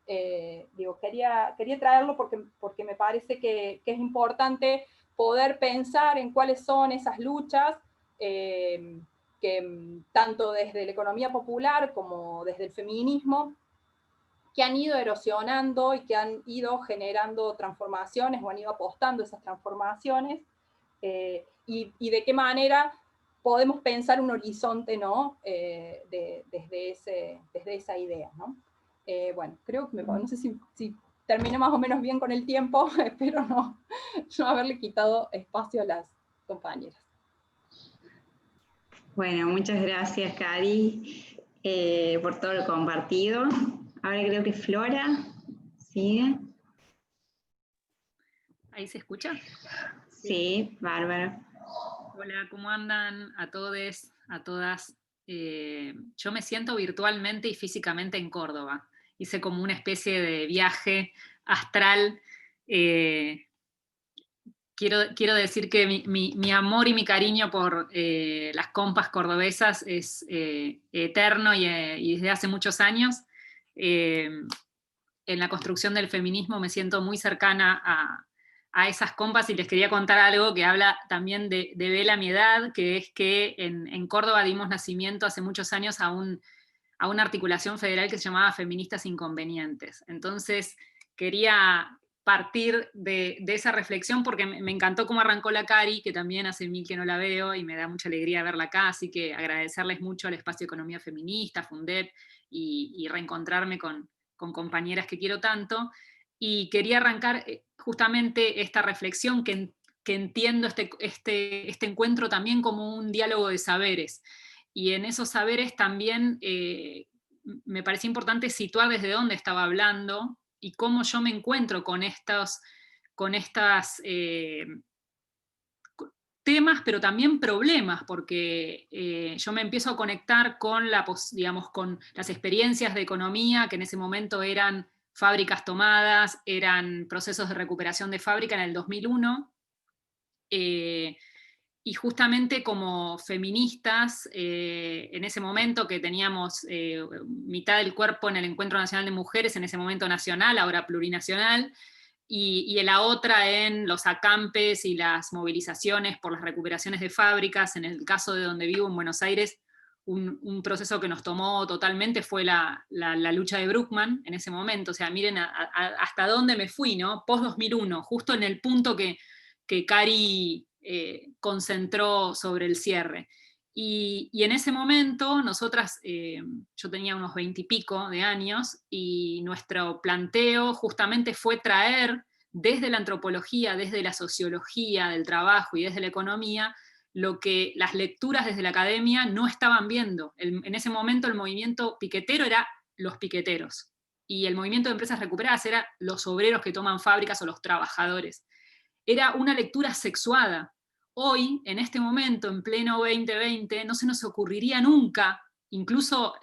Quería traerlo porque me parece que es importante poder pensar en cuáles son esas luchas que tanto desde la economía popular como desde el feminismo, que han ido erosionando y que han ido generando transformaciones o han ido apostando esas transformaciones, y de qué manera podemos pensar un horizonte, ¿no? Desde esa idea, ¿no? Bueno, creo que no sé si terminé más o menos bien con el tiempo, espero no haberle quitado espacio a las compañeras. Bueno, muchas gracias, Cari, por todo lo compartido. Ahora creo que Flora sigue. ¿Ahí se escucha? Sí, bárbaro. Hola, ¿cómo andan a todos, a todas? Yo me siento virtualmente y físicamente en Córdoba. Hice como una especie de viaje astral. Quiero decir que mi amor y mi cariño por las compas cordobesas es eterno y desde hace muchos años. En la construcción del feminismo me siento muy cercana a esas compas, y les quería contar algo que habla también de Vela mi edad, que es que en Córdoba dimos nacimiento hace muchos años a una articulación federal que se llamaba Feministas Inconvenientes. Entonces quería partir de esa reflexión porque me encantó cómo arrancó la Cari, que también hace mil que no la veo y me da mucha alegría verla acá, así que agradecerles mucho al Espacio Economía Feminista, Fundep, y reencontrarme con compañeras que quiero tanto. Y quería arrancar justamente esta reflexión que que entiendo este encuentro también como un diálogo de saberes. Y en esos saberes también me parecía importante situar desde dónde estaba hablando y cómo yo me encuentro con estas temas, pero también problemas, porque yo me empiezo a conectar con, con las experiencias de economía, que en ese momento eran fábricas tomadas, eran procesos de recuperación de fábrica en el 2001, y justamente como feministas, en ese momento que teníamos mitad del cuerpo en el Encuentro Nacional de Mujeres, en ese momento nacional, ahora plurinacional, y en la otra en los acampes y las movilizaciones por las recuperaciones de fábricas. En el caso de donde vivo, en Buenos Aires, un proceso que nos tomó totalmente fue la lucha de Bruckmann en ese momento. O sea, miren hasta dónde me fui, ¿no? Post-2001, justo en el punto que Cari concentró sobre el cierre. Y en ese momento, nosotras, yo tenía unos 20 y pico de años, y nuestro planteo justamente fue traer desde la antropología, desde la sociología del trabajo y desde la economía, lo que las lecturas desde la academia no estaban viendo. En ese momento el movimiento piquetero era los piqueteros, y el movimiento de empresas recuperadas era los obreros que toman fábricas o los trabajadores. Era una lectura sexuada. Hoy, en este momento, en pleno 2020, no se nos ocurriría nunca, incluso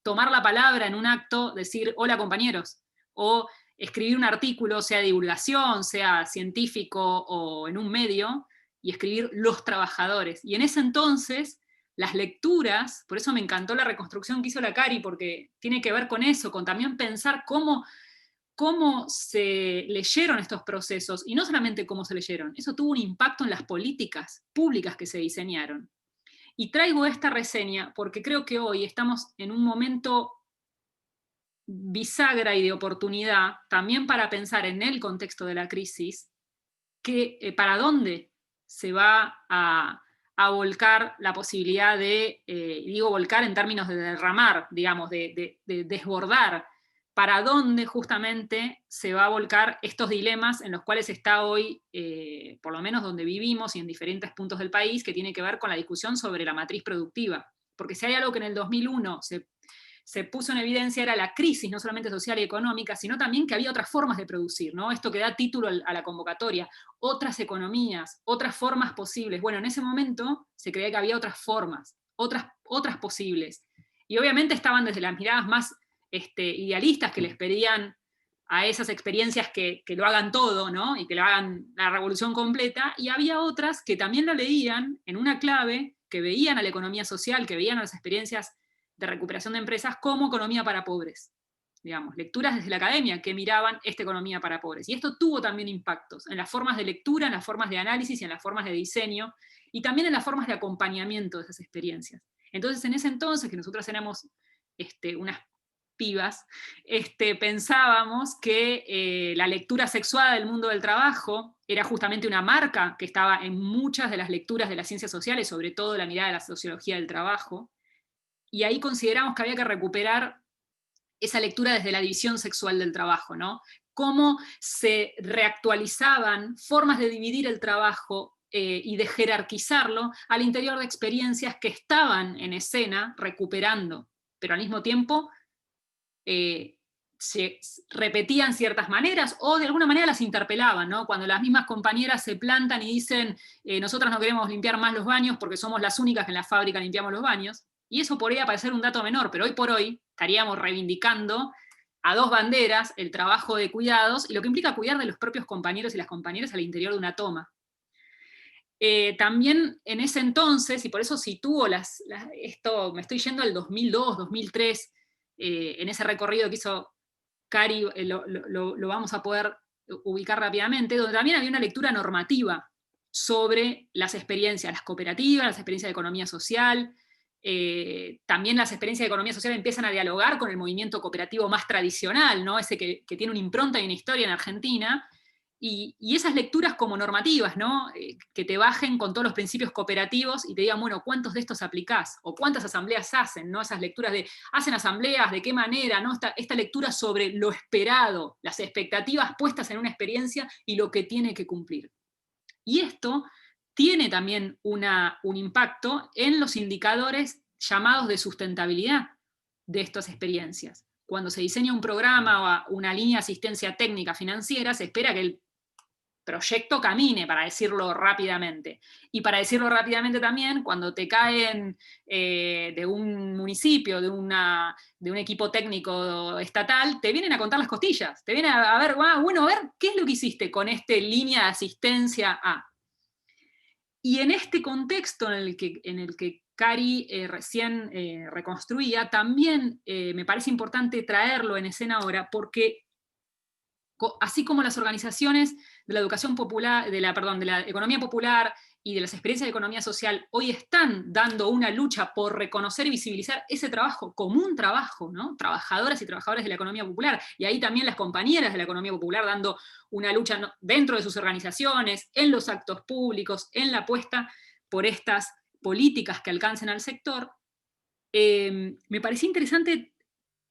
tomar la palabra en un acto, decir hola compañeros, o escribir un artículo, sea de divulgación, sea científico o en un medio, y escribir los trabajadores. Y en ese entonces, las lecturas, por eso me encantó la reconstrucción que hizo la Cari, porque tiene que ver con eso, con también pensar cómo se leyeron estos procesos, y no solamente cómo se leyeron, eso tuvo un impacto en las políticas públicas que se diseñaron. Y traigo esta reseña porque creo que hoy estamos en un momento bisagra y de oportunidad, también para pensar en el contexto de la crisis, para dónde se va a volcar la posibilidad de, digo volcar en términos de derramar, digamos, de desbordar, para dónde justamente se va a volcar estos dilemas en los cuales está hoy, por lo menos donde vivimos y en diferentes puntos del país, que tiene que ver con la discusión sobre la matriz productiva. Porque si hay algo que en el 2001 se puso en evidencia era la crisis, no solamente social y económica, sino también que había otras formas de producir, ¿no? Esto que da título a la convocatoria, otras economías, otras formas posibles. Bueno, en ese momento se creía que había otras formas, otras posibles. Y obviamente estaban desde las miradas más idealistas, que les pedían a esas experiencias que lo hagan todo, ¿no? Y que lo hagan la revolución completa, y había otras que también lo leían en una clave, que veían a la economía social, que veían a las experiencias de recuperación de empresas como economía para pobres, digamos, lecturas desde la academia que miraban esta economía para pobres. Y esto tuvo también impactos en las formas de lectura, en las formas de análisis y en las formas de diseño, y también en las formas de acompañamiento de esas experiencias. Entonces, en ese entonces, que nosotras éramos unas pibas, pensábamos que la lectura sexuada del mundo del trabajo era justamente una marca que estaba en muchas de las lecturas de las ciencias sociales, sobre todo la mirada de la sociología del trabajo, y ahí consideramos que había que recuperar esa lectura desde la división sexual del trabajo, ¿no? Cómo se reactualizaban formas de dividir el trabajo y de jerarquizarlo al interior de experiencias que estaban en escena recuperando, pero al mismo tiempo se repetían ciertas maneras o de alguna manera las interpelaban, ¿no? Cuando las mismas compañeras se plantan y dicen nosotras no queremos limpiar más los baños porque somos las únicas que en la fábrica limpiamos los baños, y eso podría parecer un dato menor, pero hoy por hoy estaríamos reivindicando a dos banderas el trabajo de cuidados y lo que implica cuidar de los propios compañeros y las compañeras al interior de una toma. También en ese entonces, y por eso sitúo esto, me estoy yendo al 2002, 2003, en ese recorrido que hizo Cari, lo vamos a poder ubicar rápidamente, donde también había una lectura normativa sobre las experiencias, las cooperativas, las experiencias de economía social. También las experiencias de economía social empiezan a dialogar con el movimiento cooperativo más tradicional, ¿no? Ese que tiene una impronta y una historia en Argentina, y esas lecturas como normativas, ¿no? Que te bajen con todos los principios cooperativos y te digan, bueno, ¿cuántos de estos aplicás? O ¿cuántas asambleas hacen? ¿No? Esas lecturas de, ¿hacen asambleas? ¿De qué manera? ¿No? Esta lectura sobre lo esperado, las expectativas puestas en una experiencia y lo que tiene que cumplir. Y esto tiene también un impacto en los indicadores llamados de sustentabilidad de estas experiencias. Cuando se diseña un programa o una línea de asistencia técnica financiera, se espera que el proyecto camine, para decirlo rápidamente. Y para decirlo rápidamente también, cuando te caen de un municipio, de un equipo técnico estatal, te vienen a contar las costillas, te vienen a ver, bueno, a ver, ¿qué es lo que hiciste con esta línea de asistencia A? Y en este contexto en el que Cari recién reconstruía, también me parece importante traerlo en escena ahora, porque así como las organizaciones de la educación popular, de la economía popular y de las experiencias de economía social hoy están dando una lucha por reconocer y visibilizar ese trabajo como un trabajo, ¿no? Trabajadoras y trabajadores de la economía popular, y ahí también las compañeras de la economía popular dando una lucha dentro de sus organizaciones, en los actos públicos, en la apuesta por estas políticas que alcancen al sector. Me parecía interesante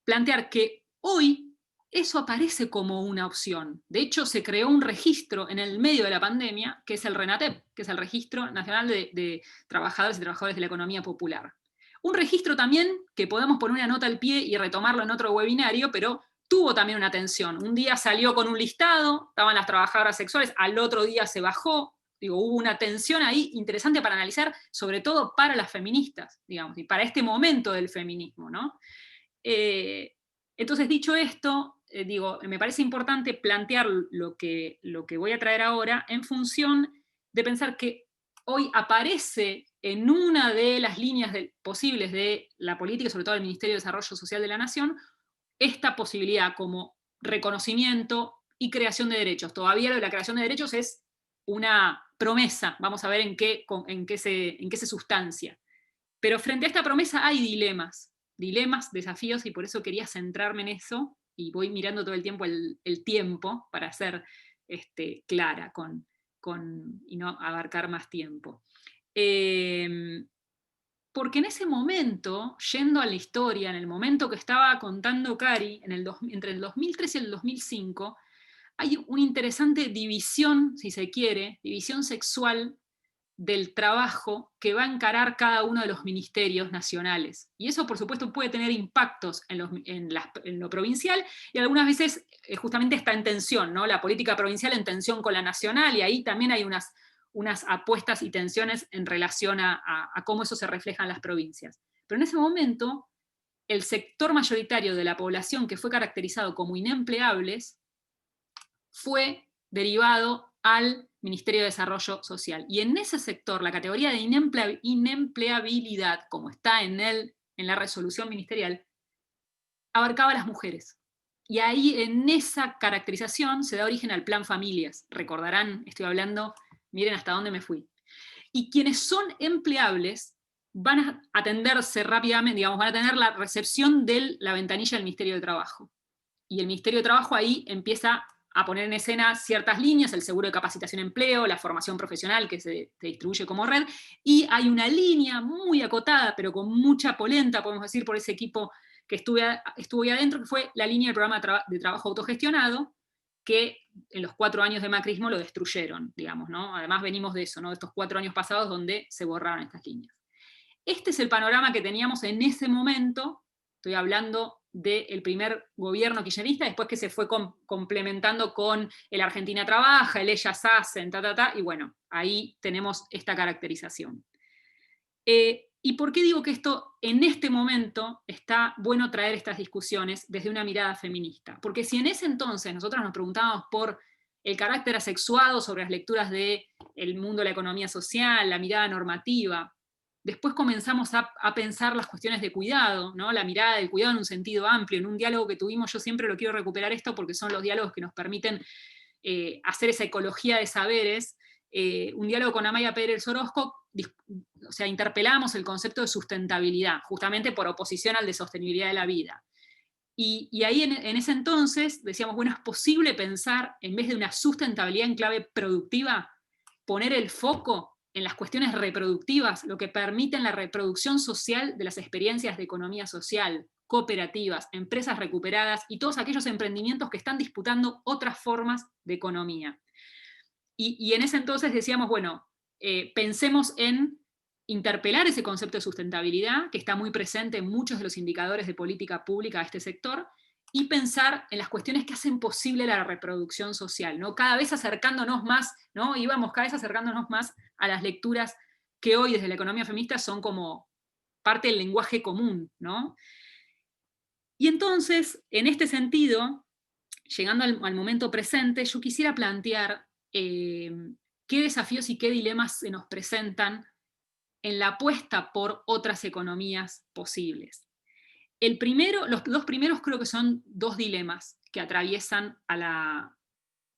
plantear que hoy eso aparece como una opción. De hecho, se creó un registro en el medio de la pandemia, que es el RENATEP, que es el Registro Nacional de Trabajadores y Trabajadores de la Economía Popular. Un registro también que podemos poner una nota al pie y retomarlo en otro webinario, pero tuvo también una atención. Un día salió con un listado, estaban las trabajadoras sexuales, al otro día se bajó. Digo, hubo una tensión ahí interesante para analizar, sobre todo para las feministas, digamos, y para este momento del feminismo, ¿no? Entonces, dicho esto, digo, me parece importante plantear lo que voy a traer ahora en función de pensar que hoy aparece en una de las líneas posibles de la política, sobre todo del Ministerio de Desarrollo Social de la Nación, esta posibilidad como reconocimiento y creación de derechos. Todavía lo de la creación de derechos es una promesa, vamos a ver en qué se sustancia. Pero frente a esta promesa hay dilemas, desafíos, y por eso quería centrarme en eso, y voy mirando todo el tiempo el tiempo para ser clara y no abarcar más tiempo. Porque en ese momento, yendo a la historia, en el momento que estaba contando Cari, entre el 2003 y el 2005, hay una interesante división, si se quiere, división sexual del trabajo que va a encarar cada uno de los ministerios nacionales. Y eso, por supuesto, puede tener impactos en lo provincial, y algunas veces justamente está en tensión, ¿no? La política provincial en tensión con la nacional, y ahí también hay unas apuestas y tensiones en relación a cómo eso se refleja en las provincias. Pero en ese momento, el sector mayoritario de la población que fue caracterizado como inempleables fue derivado al Ministerio de Desarrollo Social. Y en ese sector, la categoría de inempleabilidad, como está en la resolución ministerial, abarcaba a las mujeres. Y ahí, en esa caracterización, se da origen al Plan Familias. Recordarán, estoy hablando, miren hasta dónde me fui. Y quienes son empleables van a atenderse rápidamente, digamos, van a tener la recepción de la ventanilla del Ministerio de Trabajo. Y el Ministerio de Trabajo ahí empieza a poner en escena ciertas líneas, el seguro de capacitación empleo, la formación profesional que se distribuye como red, y hay una línea muy acotada, pero con mucha polenta, podemos decir, por ese equipo que estuvo ahí adentro, que fue la línea del programa de trabajo autogestionado, que en los 4 años de macrismo lo destruyeron, digamos, ¿no? Además venimos de eso, ¿no? De estos 4 años pasados donde se borraron estas líneas. Este es el panorama que teníamos en ese momento, estoy hablando del primer gobierno kirchnerista, después que se fue complementando con el Argentina Trabaja, el Ellas Hacen, y bueno, ahí tenemos esta caracterización. ¿Y por qué digo que esto en este momento está bueno traer estas discusiones desde una mirada feminista? Porque si en ese entonces nosotros nos preguntábamos por el carácter asexuado sobre las lecturas del mundo de la economía social, la mirada normativa, después comenzamos a pensar las cuestiones de cuidado, ¿no? La mirada del cuidado en un sentido amplio, en un diálogo que tuvimos, yo siempre lo quiero recuperar esto porque son los diálogos que nos permiten hacer esa ecología de saberes. Un diálogo con Amaya Pérez Orozco, o sea, interpelamos el concepto de sustentabilidad, justamente por oposición al de sostenibilidad de la vida. Y ahí en ese entonces decíamos, bueno, es posible pensar, en vez de una sustentabilidad en clave productiva, poner el foco en las cuestiones reproductivas, lo que permite la reproducción social de las experiencias de economía social, cooperativas, empresas recuperadas y todos aquellos emprendimientos que están disputando otras formas de economía. Y en ese entonces decíamos, bueno, pensemos en interpelar ese concepto de sustentabilidad, que está muy presente en muchos de los indicadores de política pública de este sector, y pensar en las cuestiones que hacen posible la reproducción social, ¿no? Cada vez acercándonos más, ¿no? Íbamos cada vez acercándonos más a las lecturas que hoy desde la economía feminista son como parte del lenguaje común, ¿no? Y entonces, en este sentido, llegando al momento presente, yo quisiera plantear qué desafíos y qué dilemas se nos presentan en la apuesta por otras economías posibles. Los dos primeros creo que son dos dilemas que atraviesan a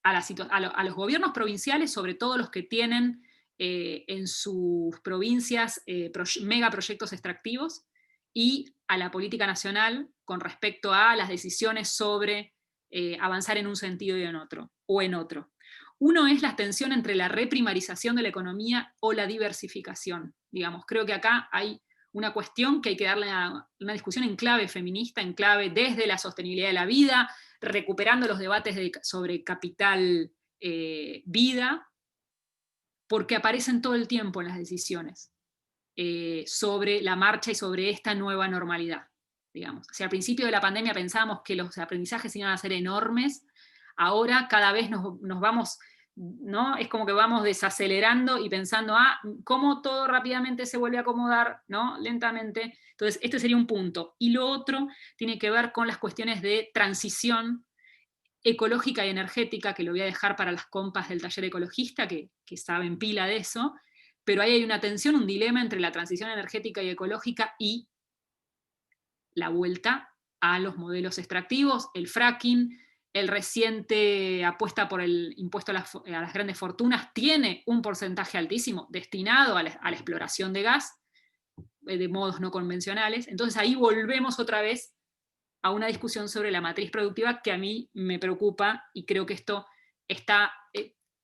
los gobiernos provinciales, sobre todo los que tienen en sus provincias megaproyectos extractivos, y a la política nacional con respecto a las decisiones sobre avanzar en un sentido y en otro, o en otro. Uno es la tensión entre la reprimarización de la economía o la diversificación. Digamos, creo que acá hay una cuestión que hay que darle una discusión en clave feminista, en clave desde la sostenibilidad de la vida, recuperando los debates sobre capital vida, porque aparecen todo el tiempo en las decisiones sobre la marcha y sobre esta nueva normalidad. Digamos. O sea, al principio de la pandemia pensábamos que los aprendizajes iban a ser enormes, ahora cada vez nos vamos, ¿no? Es como que vamos desacelerando y pensando, cómo todo rápidamente se vuelve a acomodar, ¿no? Lentamente. Entonces, este sería un punto. Y lo otro tiene que ver con las cuestiones de transición ecológica y energética, que lo voy a dejar para las compas del taller ecologista, que saben pila de eso, pero ahí hay una tensión, un dilema entre la transición energética y ecológica y la vuelta a los modelos extractivos, el fracking, el reciente apuesta por el impuesto a las grandes fortunas, tiene un porcentaje altísimo destinado a la exploración de gas, de modos no convencionales. Entonces ahí volvemos otra vez a una discusión sobre la matriz productiva que a mí me preocupa, y creo que esto está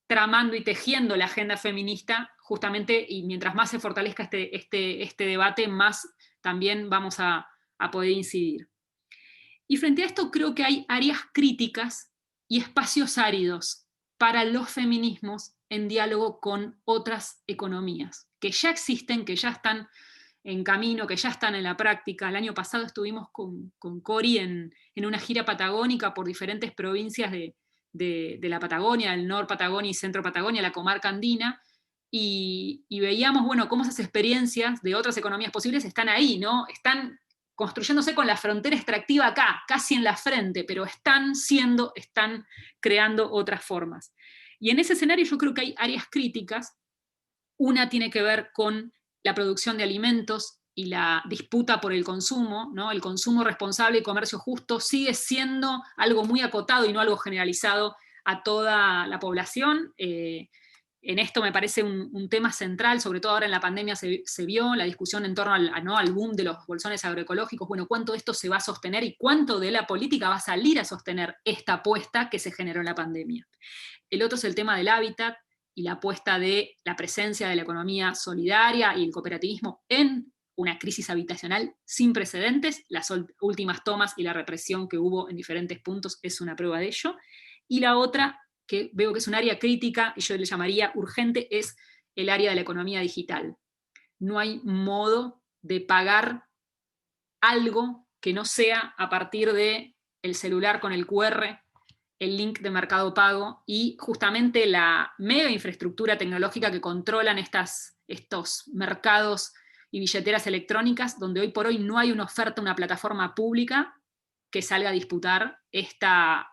tramando y tejiendo la agenda feminista justamente, y mientras más se fortalezca este debate, más también vamos a poder incidir. Y frente a esto creo que hay áreas críticas y espacios áridos para los feminismos en diálogo con otras economías, que ya existen, que ya están en camino, que ya están en la práctica. El año pasado estuvimos con Cori en una gira patagónica por diferentes provincias de la Patagonia, el Nor Patagonia y Centro Patagonia, la comarca andina, y veíamos, bueno, cómo esas experiencias de otras economías posibles están ahí, ¿no? Están construyéndose con la frontera extractiva acá, casi en la frente, pero están creando otras formas. Y en ese escenario yo creo que hay áreas críticas. Una tiene que ver con la producción de alimentos y la disputa por el consumo, ¿no? El consumo responsable y comercio justo sigue siendo algo muy acotado y no algo generalizado a toda la población. En esto me parece un tema central, sobre todo ahora en la pandemia se vio la discusión en torno al boom de los bolsones agroecológicos. Bueno, ¿cuánto de esto se va a sostener y cuánto de la política va a salir a sostener esta apuesta que se generó en la pandemia? El otro es el tema del hábitat y la apuesta de la presencia de la economía solidaria y el cooperativismo en una crisis habitacional sin precedentes. Las últimas tomas y la represión que hubo en diferentes puntos es una prueba de ello. Y la otra, que veo que es un área crítica, y yo le llamaría urgente, es el área de la economía digital. No hay modo de pagar algo que no sea a partir del celular con el QR, el link de Mercado Pago, y justamente la mega infraestructura tecnológica que controlan estos mercados y billeteras electrónicas, donde hoy por hoy no hay una oferta, una plataforma pública que salga a disputar esta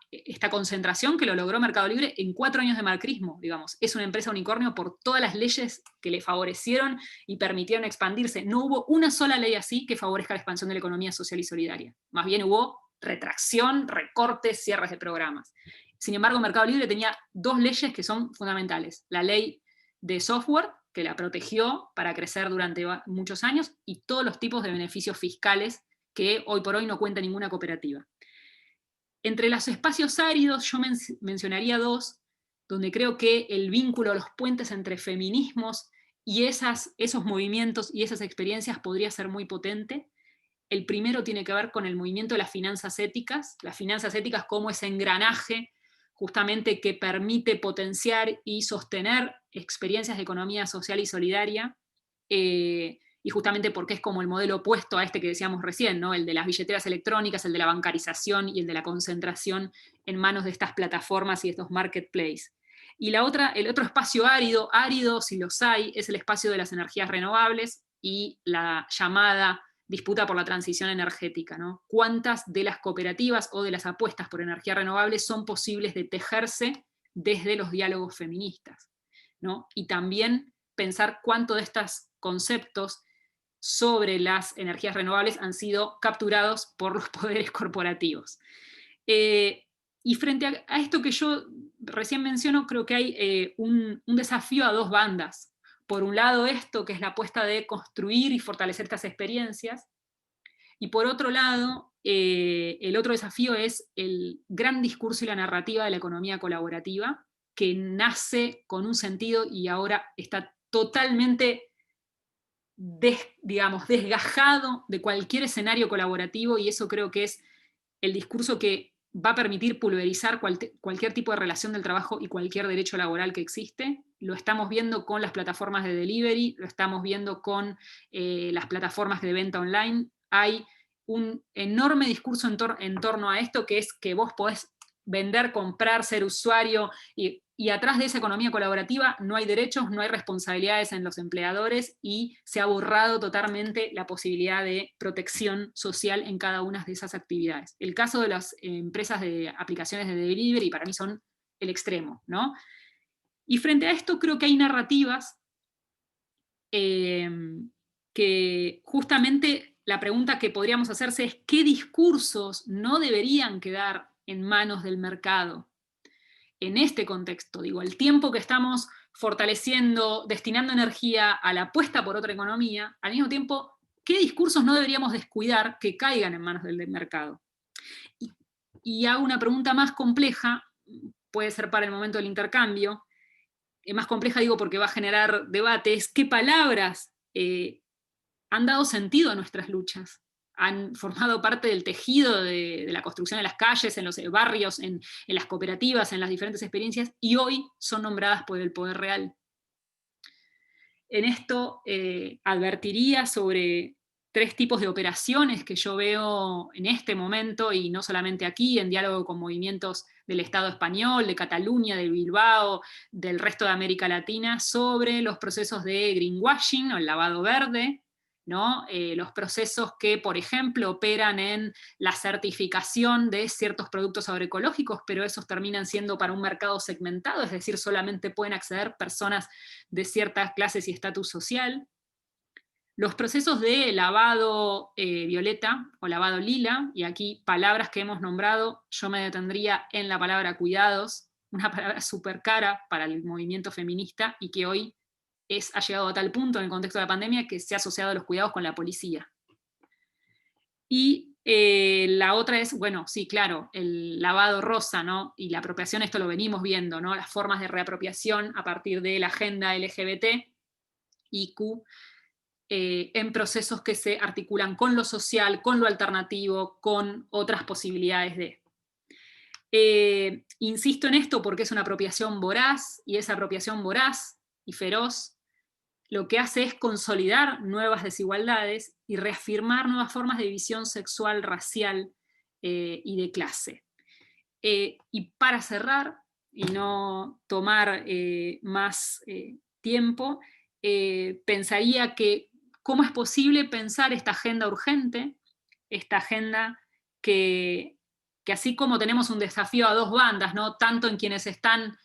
concentración que lo logró Mercado Libre en 4 años de macrismo, digamos. Es una empresa unicornio por todas las leyes que le favorecieron y permitieron expandirse. No hubo una sola ley así que favorezca la expansión de la economía social y solidaria. Más bien hubo retracción, recortes, cierres de programas. Sin embargo, Mercado Libre tenía 2 leyes que son fundamentales. La ley de software, que la protegió para crecer durante muchos años, y todos los tipos de beneficios fiscales que hoy por hoy no cuenta ninguna cooperativa. Entre los espacios áridos yo mencionaría 2, donde creo que el vínculo, los puentes entre feminismos y esos movimientos y esas experiencias podría ser muy potente. El primero tiene que ver con el movimiento de las finanzas éticas como ese engranaje justamente que permite potenciar y sostener experiencias de economía social y solidaria, y justamente porque es como el modelo opuesto a este que decíamos recién, ¿no? El de las billeteras electrónicas, el de la bancarización y el de la concentración en manos de estas plataformas y de estos marketplaces. Y el otro espacio árido, si los hay, es el espacio de las energías renovables y la llamada disputa por la transición energética, ¿no? ¿Cuántas de las cooperativas o de las apuestas por energías renovables son posibles de tejerse desde los diálogos feministas, ¿no? Y también pensar cuánto de estos conceptos sobre las energías renovables han sido capturados por los poderes corporativos. Y frente a esto que yo recién menciono, creo que hay un desafío a dos bandas. Por un lado esto, que es la apuesta de construir y fortalecer estas experiencias, y por otro lado, el otro desafío es el gran discurso y la narrativa de la economía colaborativa, que nace con un sentido y ahora está totalmente desgajado de cualquier escenario colaborativo, y eso creo que es el discurso que va a permitir pulverizar cualquier tipo de relación del trabajo y cualquier derecho laboral que existe. Lo estamos viendo con las plataformas de delivery, lo estamos viendo con las plataformas de venta online. Hay un enorme discurso en torno a esto, que es que vos podés vender, comprar, ser usuario, y atrás de esa economía colaborativa no hay derechos, no hay responsabilidades en los empleadores, y se ha borrado totalmente la posibilidad de protección social en cada una de esas actividades. El caso de las empresas de aplicaciones de delivery para mí son el extremo, ¿no? Y frente a esto creo que hay narrativas que justamente la pregunta que podríamos hacerse es ¿qué discursos no deberían quedar en manos del mercado? En este contexto, digo, el tiempo que estamos fortaleciendo, destinando energía a la apuesta por otra economía, al mismo tiempo, ¿qué discursos no deberíamos descuidar que caigan en manos del mercado? Y hago una pregunta más compleja, puede ser para el momento del intercambio, más compleja digo porque va a generar debates, ¿qué palabras han dado sentido a nuestras luchas? Han formado parte del tejido de la construcción de las calles, en los barrios, en las cooperativas, en las diferentes experiencias, y hoy son nombradas por el poder real. En esto advertiría sobre 3 tipos de operaciones que yo veo en este momento, y no solamente aquí, en diálogo con movimientos del Estado español, de Cataluña, de Bilbao, del resto de América Latina, sobre los procesos de greenwashing, o el lavado verde, ¿no? Los procesos que, por ejemplo, operan en la certificación de ciertos productos agroecológicos, pero esos terminan siendo para un mercado segmentado, es decir, solamente pueden acceder personas de ciertas clases y estatus social. Los procesos de lavado violeta o lavado lila, y aquí palabras que hemos nombrado, yo me detendría en la palabra cuidados, una palabra súper cara para el movimiento feminista y que hoy ha llegado a tal punto en el contexto de la pandemia que se ha asociado a los cuidados con la policía. Y la otra es, bueno, sí, claro, el lavado rosa, ¿no? Y la apropiación, esto lo venimos viendo, ¿no? Las formas de reapropiación a partir de la agenda LGBT, IQ, en procesos que se articulan con lo social, con lo alternativo, con otras posibilidades de. Insisto en esto porque es una apropiación voraz, y esa apropiación voraz y feroz lo que hace es consolidar nuevas desigualdades y reafirmar nuevas formas de división sexual, racial y de clase. Y para cerrar, y no tomar más tiempo, pensaría que cómo es posible pensar esta agenda urgente, esta agenda que así como tenemos un desafío a dos bandas, ¿no? Tanto en quienes están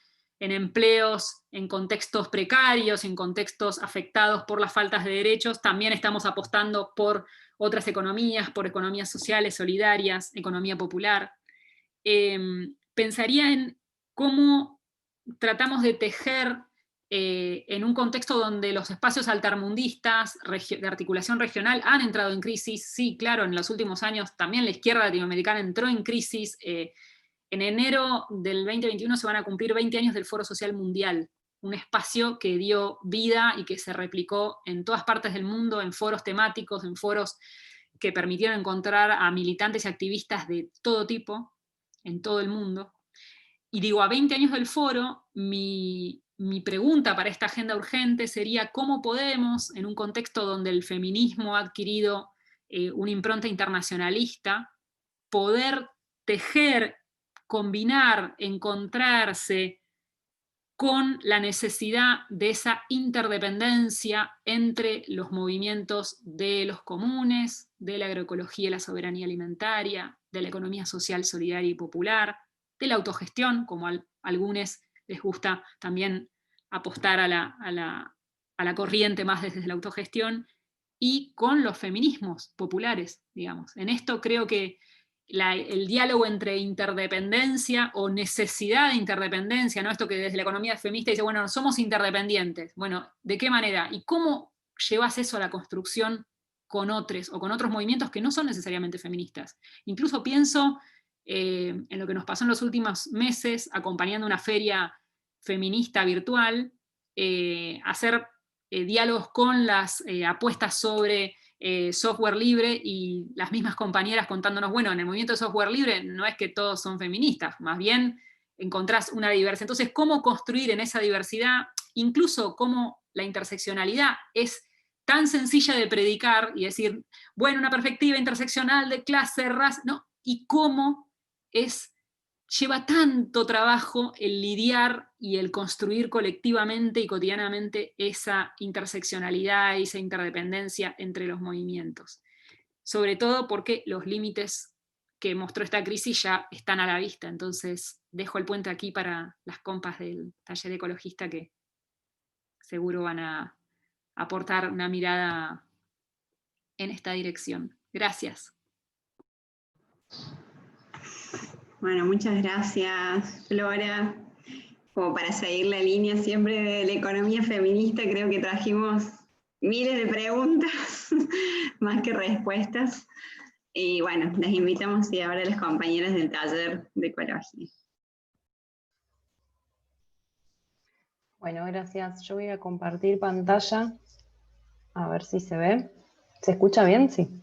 en empleos, en contextos precarios, en contextos afectados por las faltas de derechos, también estamos apostando por otras economías, por economías sociales, solidarias, economía popular. Pensaría en cómo tratamos de tejer en un contexto donde los espacios altermundistas de articulación regional han entrado en crisis. Sí, claro, en los últimos años también la izquierda latinoamericana entró en crisis. En enero del 2021 se van a cumplir 20 años del Foro Social Mundial, un espacio que dio vida y que se replicó en todas partes del mundo, en foros temáticos, en foros que permitieron encontrar a militantes y activistas de todo tipo, en todo el mundo. y digo, a 20 años del foro, mi pregunta para esta agenda urgente sería cómo podemos, en un contexto donde el feminismo ha adquirido una impronta internacionalista, poder tejer, combinar, encontrarse con la necesidad de esa interdependencia entre los movimientos de los comunes, de la agroecología y la soberanía alimentaria, de la economía social, solidaria y popular, de la autogestión, como a algunos les gusta también apostar a la corriente más desde la autogestión, y con los feminismos populares, digamos. En esto creo que el diálogo entre interdependencia o necesidad de interdependencia, ¿no? Esto que desde la economía feminista dice, bueno, somos interdependientes. Bueno, ¿de qué manera? ¿Y cómo llevas eso a la construcción con otros o con otros movimientos que no son necesariamente feministas? Incluso pienso en lo que nos pasó en los últimos meses, acompañando una feria feminista virtual, hacer diálogos con las apuestas sobre software libre, y las mismas compañeras contándonos, bueno, en el movimiento de software libre no es que todos son feministas, más bien encontrás una diversidad. Entonces, ¿cómo construir en esa diversidad, incluso cómo la interseccionalidad es tan sencilla de predicar y decir, bueno, una perspectiva interseccional de clase, raza, ¿no? Y cómo lleva tanto trabajo el lidiar y el construir colectivamente y cotidianamente esa interseccionalidad y esa interdependencia entre los movimientos. Sobre todo porque los límites que mostró esta crisis ya están a la vista. Entonces dejo el puente aquí para las compas del taller ecologista, que seguro van a aportar una mirada en esta dirección. Gracias. Bueno, muchas gracias, Flora. Como para seguir la línea siempre de la economía feminista, creo que trajimos miles de preguntas, más que respuestas. Y bueno, las invitamos ahora a las compañeras del taller de ecología. Bueno, gracias. Yo voy a compartir pantalla. A ver si se ve. ¿Se escucha bien? Sí.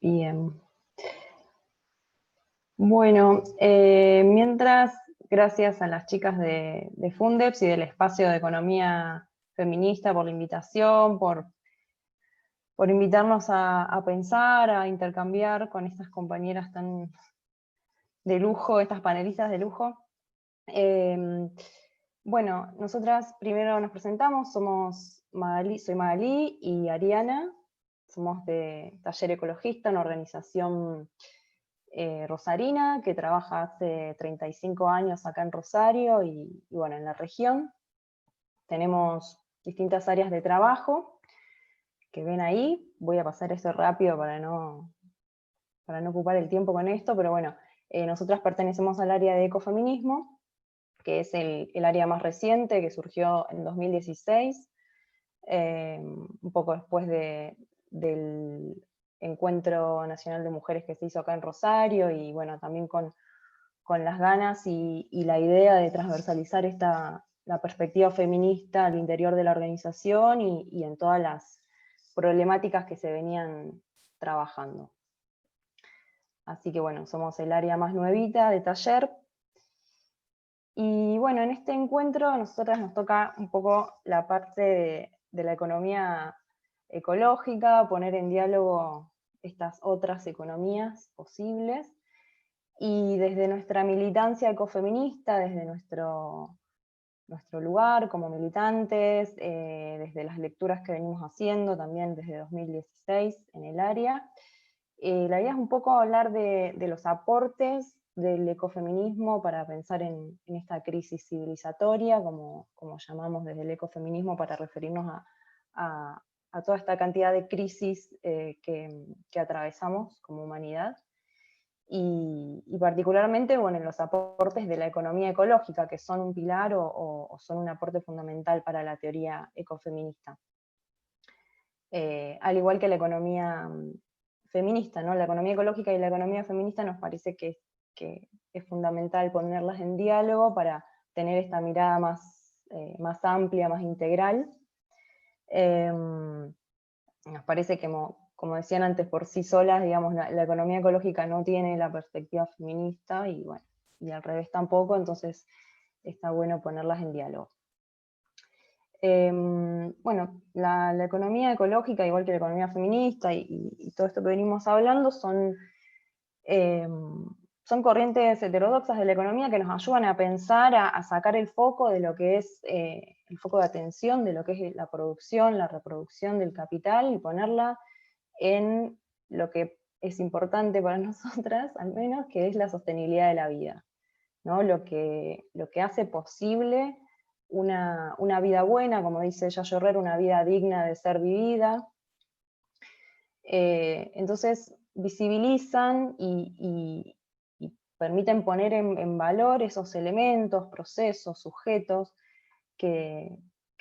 Bien. Bueno, mientras, gracias a las chicas de Fundeps y del Espacio de Economía Feminista por la invitación, por invitarnos a pensar, a intercambiar con estas compañeras tan de lujo, estas panelistas de lujo. Bueno, nosotras primero nos presentamos, soy Magalí y Ariana, somos de Taller Ecologista, una organización rosarina que trabaja hace 35 años acá en Rosario y bueno, en la región. Tenemos distintas áreas de trabajo que ven ahí. Voy a pasar esto rápido para no ocupar el tiempo con esto, pero bueno, nosotras pertenecemos al área de ecofeminismo, que es el área más reciente, que surgió en 2016, un poco después del Encuentro Nacional de Mujeres que se hizo acá en Rosario, y bueno, también con las ganas y la idea de transversalizar la perspectiva feminista al interior de la organización y en todas las problemáticas que se venían trabajando. Así que bueno, somos el área más nuevita de taller. Y bueno, en este encuentro a nosotras nos toca un poco la parte de la economía ecológica, poner en diálogo estas otras economías posibles, y desde nuestra militancia ecofeminista, desde nuestro lugar como militantes, desde las lecturas que venimos haciendo también desde 2016 en el área, la idea es un poco hablar de los aportes del ecofeminismo para pensar en esta crisis civilizatoria, como llamamos desde el ecofeminismo, para referirnos a toda esta cantidad de crisis que atravesamos como humanidad, y particularmente bueno, en los aportes de la economía ecológica, que son un pilar o son un aporte fundamental para la teoría ecofeminista. Al igual que la economía feminista, ¿no? La economía ecológica y la economía feminista nos parece que es fundamental ponerlas en diálogo para tener esta mirada más amplia, más integral. Nos parece que como decían antes, por sí solas, digamos, la economía ecológica no tiene la perspectiva feminista, y bueno, y al revés tampoco, entonces está bueno ponerlas en diálogo. Bueno, la economía ecológica, igual que la economía feminista y todo esto que venimos hablando, son corrientes heterodoxas de la economía que nos ayudan a pensar, a sacar el foco de lo que es, el foco de atención de lo que es la producción, la reproducción del capital, y ponerla en lo que es importante para nosotras, al menos, que es la sostenibilidad de la vida, ¿no? Lo que hace posible una vida buena, como dice Yayo Herrera, una vida digna de ser vivida. Entonces visibilizan y permiten poner en valor esos elementos, procesos, sujetos que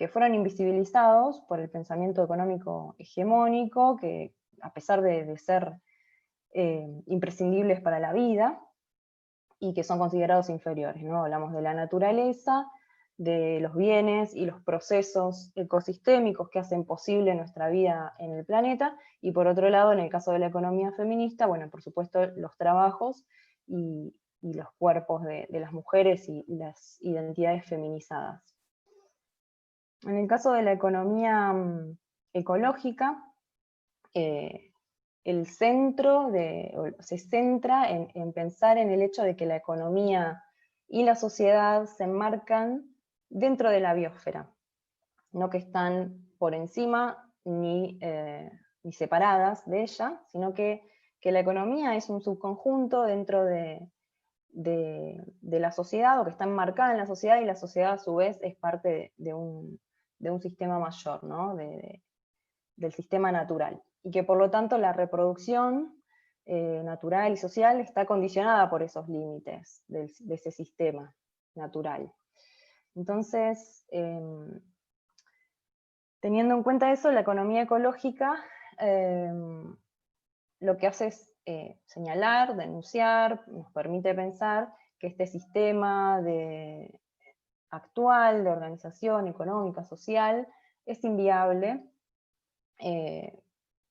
fueron invisibilizados por el pensamiento económico hegemónico, que a pesar de ser imprescindibles para la vida, y que son considerados inferiores, ¿no? Hablamos de la naturaleza, de los bienes y los procesos ecosistémicos que hacen posible nuestra vida en el planeta, y por otro lado, en el caso de la economía feminista, bueno, por supuesto, los trabajos y los cuerpos de las mujeres y las identidades feminizadas. En el caso de la economía ecológica, el centro se centra en pensar en el hecho de que la economía y la sociedad se enmarcan dentro de la biosfera, no que están por encima ni separadas de ella, sino que la economía es un subconjunto dentro de la sociedad, o que está enmarcada en la sociedad, y la sociedad a su vez es parte de un sistema mayor, ¿no? del sistema natural, y que por lo tanto la reproducción natural y social está condicionada por esos límites de ese sistema natural. Entonces, teniendo en cuenta eso, la economía ecológica lo que hace es señalar, denunciar, nos permite pensar que este sistema actual de organización económica, social, es inviable,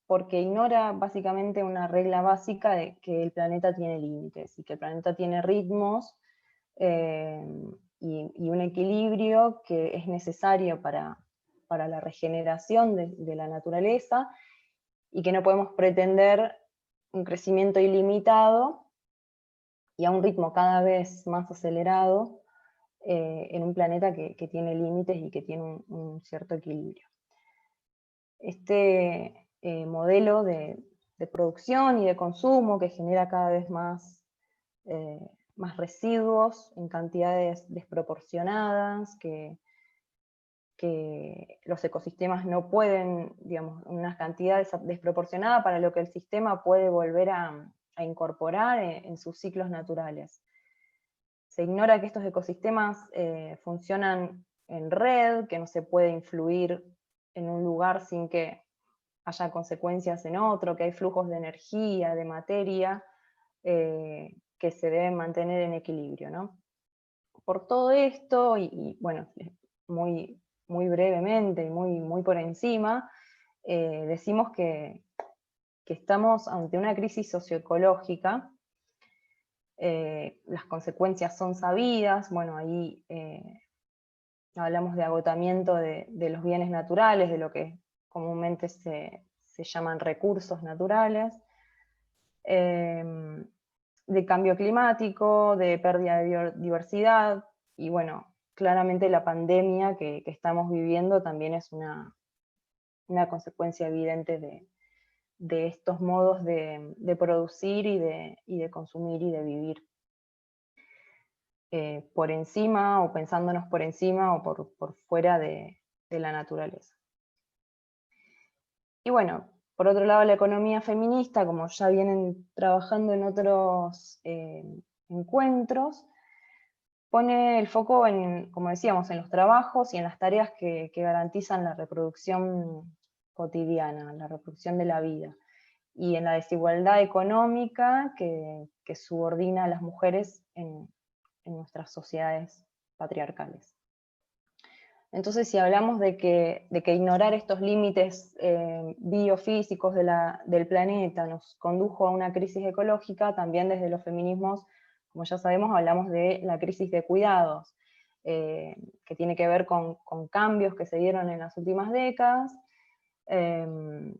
porque ignora básicamente una regla básica de que el planeta tiene límites, y que el planeta tiene ritmos y un equilibrio que es necesario para la regeneración de la naturaleza, y que no podemos pretender un crecimiento ilimitado y a un ritmo cada vez más acelerado en un planeta que tiene límites y que tiene un cierto equilibrio. Este modelo de producción y de consumo, que genera cada vez más residuos en cantidades desproporcionadas, que los ecosistemas no pueden, digamos, unas cantidades desproporcionadas para lo que el sistema puede volver a incorporar en sus ciclos naturales. Se ignora que estos ecosistemas funcionan en red, que no se puede influir en un lugar sin que haya consecuencias en otro, que hay flujos de energía, de materia, que se deben mantener en equilibrio, ¿no? Por todo esto, y bueno, muy, muy brevemente y muy por encima, decimos que estamos ante una crisis socioecológica. Las consecuencias son sabidas, bueno, ahí hablamos de agotamiento de los bienes naturales, de lo que comúnmente se llaman recursos naturales, de cambio climático, de pérdida de biodiversidad, y bueno, claramente la pandemia que estamos viviendo también es una consecuencia evidente de estos modos de producir y de consumir y de vivir por encima, o pensándonos por encima o por fuera de la naturaleza. Y bueno, por otro lado, la economía feminista, como ya vienen trabajando en otros encuentros, pone el foco como decíamos, en los trabajos y en las tareas que garantizan la reproducción cotidiana, la reproducción de la vida, y en la desigualdad económica que subordina a las mujeres en nuestras sociedades patriarcales. Entonces, si hablamos de que ignorar estos límites biofísicos del planeta nos condujo a una crisis ecológica, también desde los feminismos, como ya sabemos, hablamos de la crisis de cuidados, que tiene que ver con cambios que se dieron en las últimas décadas, que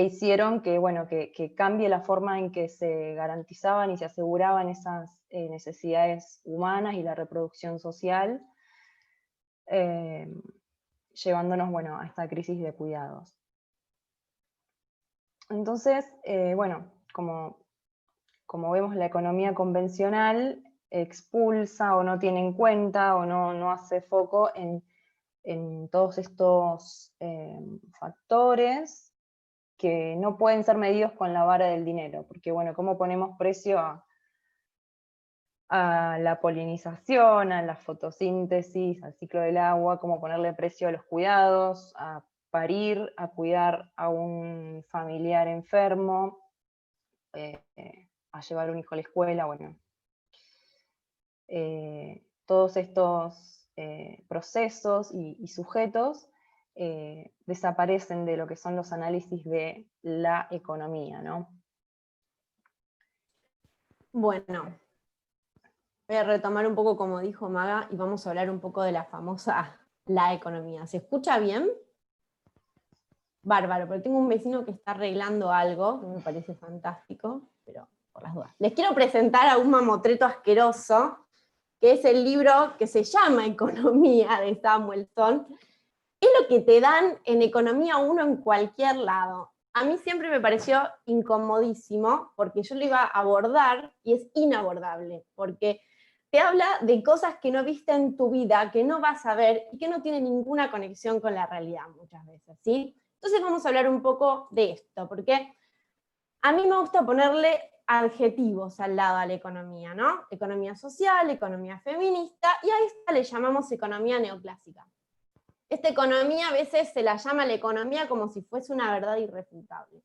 hicieron que cambie la forma en que se garantizaban y se aseguraban esas necesidades humanas y la reproducción social, llevándonos a esta crisis de cuidados. Entonces, como vemos, la economía convencional expulsa o no tiene en cuenta o no hace foco en todos estos factores que no pueden ser medidos con la vara del dinero, porque ¿cómo ponemos precio a la polinización, a la fotosíntesis, al ciclo del agua? ¿Cómo ponerle precio a los cuidados, a parir, a cuidar a un familiar enfermo, a llevar un hijo a la escuela? Todos estos procesos y sujetos desaparecen de lo que son los análisis de la economía, ¿no? Bueno, voy a retomar un poco como dijo Maga y vamos a hablar un poco de la famosa la economía. ¿Se escucha bien? Bárbaro, porque tengo un vecino que está arreglando algo, que me parece fantástico, pero por las dudas. Les quiero presentar a un mamotreto asqueroso, que es el libro que se llama Economía, de Samuelson. Es lo que te dan en Economía 1 en cualquier lado. A mí siempre me pareció incomodísimo, porque yo lo iba a abordar, y es inabordable, porque te habla de cosas que no viste en tu vida, que no vas a ver, y que no tienen ninguna conexión con la realidad muchas veces, ¿sí? Entonces vamos a hablar un poco de esto, porque a mí me gusta ponerle adjetivos al lado a la economía, ¿no? Economía social, economía feminista, y a esta le llamamos economía neoclásica. Esta economía a veces se la llama la economía como si fuese una verdad irrefutable.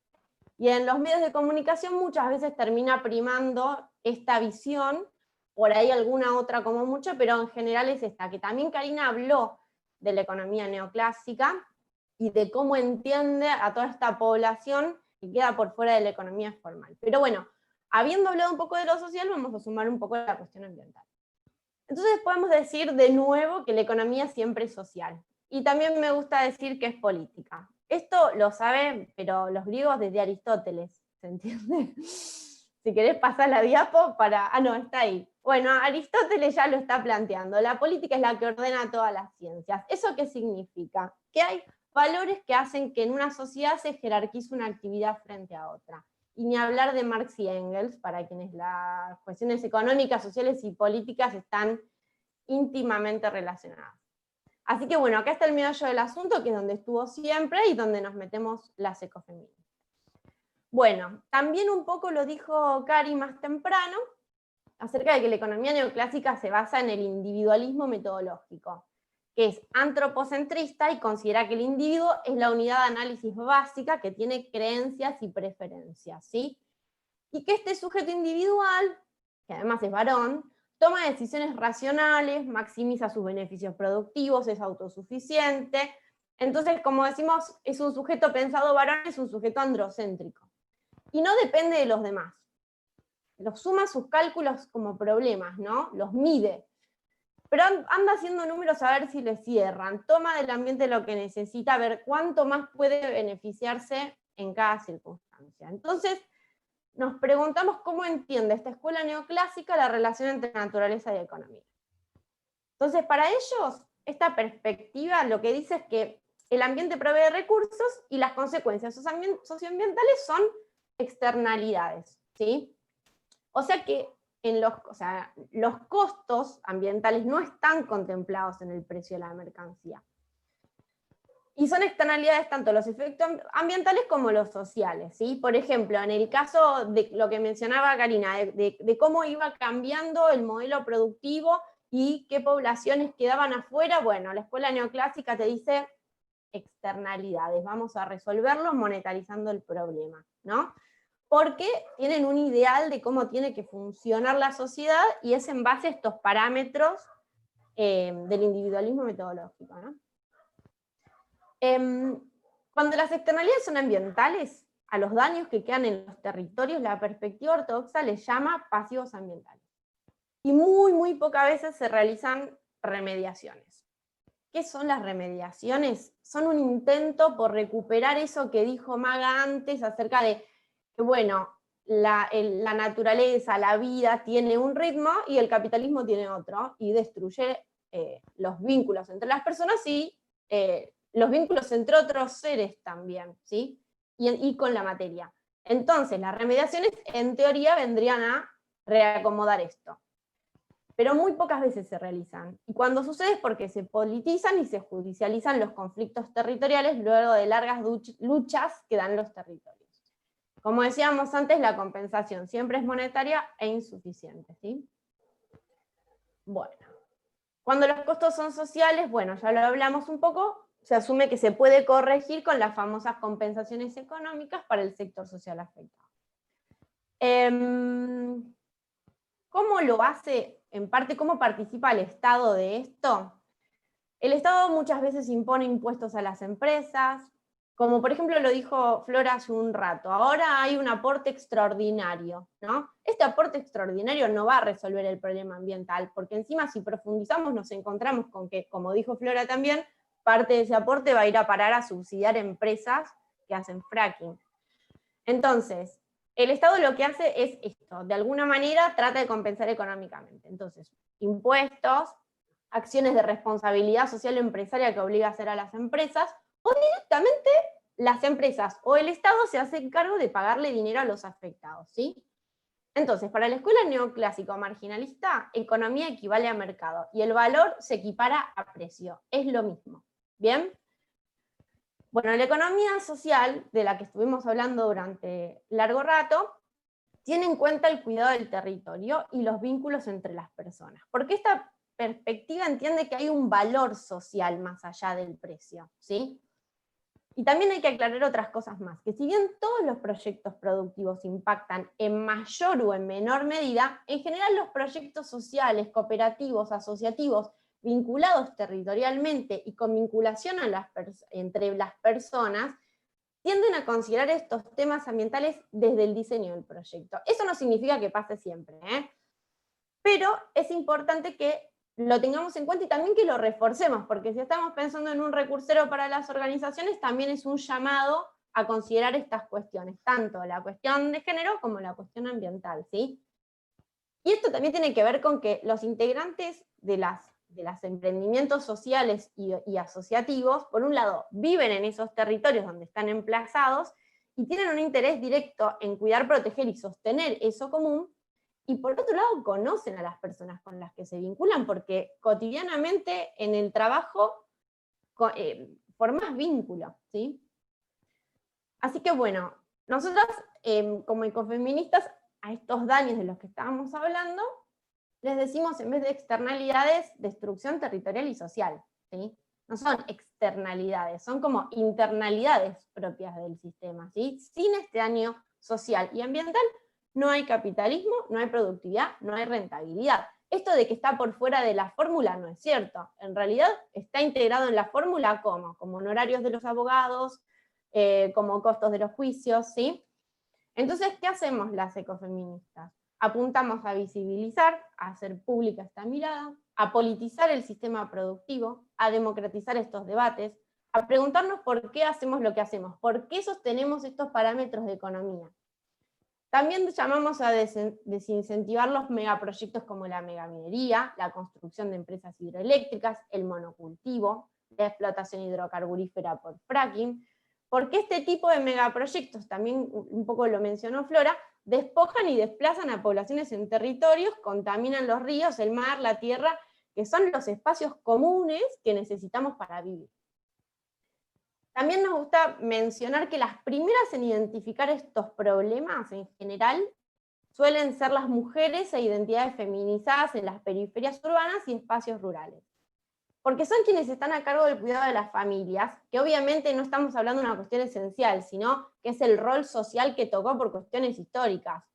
Y en los medios de comunicación muchas veces termina primando esta visión, por ahí alguna otra como mucho, pero en general es esta, que también Karina habló de la economía neoclásica y de cómo entiende a toda esta población que queda por fuera de la economía formal. Pero bueno, habiendo hablado un poco de lo social, vamos a sumar un poco de la cuestión ambiental. Entonces podemos decir de nuevo que la economía siempre es social. Y también me gusta decir que es política. Esto lo saben, pero los griegos desde Aristóteles, ¿se entiende? Si querés pasar la diapo para... Ah, no, está ahí. Bueno, Aristóteles ya lo está planteando. La política es la que ordena todas las ciencias. ¿Eso qué significa? Que hay valores que hacen que en una sociedad se jerarquice una actividad frente a otra. Y ni hablar de Marx y Engels, para quienes las cuestiones económicas, sociales y políticas están íntimamente relacionadas. Así que bueno, acá está el meollo del asunto, que es donde estuvo siempre y donde nos metemos las ecofeministas. Bueno, también un poco lo dijo Cari más temprano, acerca de que la economía neoclásica se basa en el individualismo metodológico, que es antropocentrista y considera que el individuo es la unidad de análisis básica que tiene creencias y preferencias, ¿sí? Y que este sujeto individual, que además es varón, toma decisiones racionales, maximiza sus beneficios productivos, es autosuficiente. Entonces, como decimos, es un sujeto pensado varón, es un sujeto androcéntrico. Y no depende de los demás. Los suma sus cálculos como problemas, ¿no? Los mide. Pero anda haciendo números a ver si le cierran. Toma del ambiente lo que necesita, a ver cuánto más puede beneficiarse en cada circunstancia. Entonces, nos preguntamos cómo entiende esta escuela neoclásica la relación entre naturaleza y economía. Entonces, para ellos, esta perspectiva lo que dice es que el ambiente provee recursos y las consecuencias socioambientales son externalidades, ¿sí? O sea que los costos ambientales no están contemplados en el precio de la mercancía. Y son externalidades tanto los efectos ambientales como los sociales, ¿sí? Por ejemplo, en el caso de lo que mencionaba Karina, de cómo iba cambiando el modelo productivo y qué poblaciones quedaban afuera, bueno, la escuela neoclásica te dice externalidades, vamos a resolverlo monetarizando el problema, ¿no? Porque tienen un ideal de cómo tiene que funcionar la sociedad y es en base a estos parámetros del individualismo metodológico, ¿no? Cuando las externalidades son ambientales, a los daños que quedan en los territorios, la perspectiva ortodoxa les llama pasivos ambientales. Y muy pocas veces se realizan remediaciones. ¿Qué son las remediaciones? Son un intento por recuperar eso que dijo Maga antes acerca de que, bueno, la naturaleza, la vida tiene un ritmo y el capitalismo tiene otro, y destruye los vínculos entre las personas y los vínculos entre otros seres también, ¿sí? Y con la materia. Entonces, las remediaciones, en teoría, vendrían a reacomodar esto. Pero muy pocas veces se realizan. Y cuando sucede es porque se politizan y se judicializan los conflictos territoriales luego de largas luchas que dan los territorios. Como decíamos antes, la compensación siempre es monetaria e insuficiente, ¿sí? Bueno, cuando los costos son sociales, bueno, ya lo hablamos un poco, se asume que se puede corregir con las famosas compensaciones económicas para el sector social afectado. ¿Cómo lo hace, en parte, cómo participa el Estado de esto? El Estado muchas veces impone impuestos a las empresas, como por ejemplo lo dijo Flora hace un rato, ahora hay un aporte extraordinario, ¿no? Este aporte extraordinario no va a resolver el problema ambiental, porque encima si profundizamos nos encontramos con que, como dijo Flora también, parte de ese aporte va a ir a parar a subsidiar empresas que hacen fracking. Entonces, el Estado lo que hace es esto, de alguna manera trata de compensar económicamente. Entonces, impuestos, acciones de responsabilidad social empresaria que obliga a hacer a las empresas, o directamente las empresas o el Estado se hacen cargo de pagarle dinero a los afectados, ¿sí? Entonces, para la escuela neoclásica o marginalista, economía equivale a mercado, y el valor se equipara a precio, es lo mismo, ¿bien? Bueno, la economía social, de la que estuvimos hablando durante largo rato, tiene en cuenta el cuidado del territorio y los vínculos entre las personas, porque esta perspectiva entiende que hay un valor social más allá del precio, ¿sí? Y también hay que aclarar otras cosas más, que si bien todos los proyectos productivos impactan en mayor o en menor medida, en general los proyectos sociales, cooperativos, asociativos, vinculados territorialmente y con vinculación entre las personas, tienden a considerar estos temas ambientales desde el diseño del proyecto. Eso no significa que pase siempre, pero es importante que lo tengamos en cuenta y también que lo reforcemos, porque si estamos pensando en un recursero para las organizaciones, también es un llamado a considerar estas cuestiones, tanto la cuestión de género como la cuestión ambiental, ¿sí? Y esto también tiene que ver con que los integrantes de los emprendimientos sociales y asociativos, por un lado, viven en esos territorios donde están emplazados y tienen un interés directo en cuidar, proteger y sostener eso común, y por otro lado conocen a las personas con las que se vinculan, porque cotidianamente en el trabajo formás vínculo, ¿sí? Así que bueno, nosotros como ecofeministas, a estos daños de los que estábamos hablando, les decimos, en vez de externalidades, destrucción territorial y social, ¿sí? No son externalidades, son como internalidades propias del sistema, ¿sí? Sin este daño social y ambiental no hay capitalismo, no hay productividad, no hay rentabilidad. Esto de que está por fuera de la fórmula no es cierto. En realidad está integrado en la fórmula como honorarios de los abogados, como costos de los juicios, ¿sí? Entonces, ¿qué hacemos las ecofeministas? Apuntamos a visibilizar, a hacer pública esta mirada, a politizar el sistema productivo, a democratizar estos debates, a preguntarnos por qué hacemos lo que hacemos, por qué sostenemos estos parámetros de economía. También llamamos a desincentivar los megaproyectos como la megaminería, la construcción de empresas hidroeléctricas, el monocultivo, la explotación hidrocarburífera por fracking, porque este tipo de megaproyectos, también un poco lo mencionó Flora, despojan y desplazan a poblaciones en territorios, contaminan los ríos, el mar, la tierra, que son los espacios comunes que necesitamos para vivir. También nos gusta mencionar que las primeras en identificar estos problemas en general suelen ser las mujeres e identidades feminizadas en las periferias urbanas y espacios rurales. Porque son quienes están a cargo del cuidado de las familias, que obviamente no estamos hablando de una cuestión esencial, sino que es el rol social que tocó por cuestiones históricas.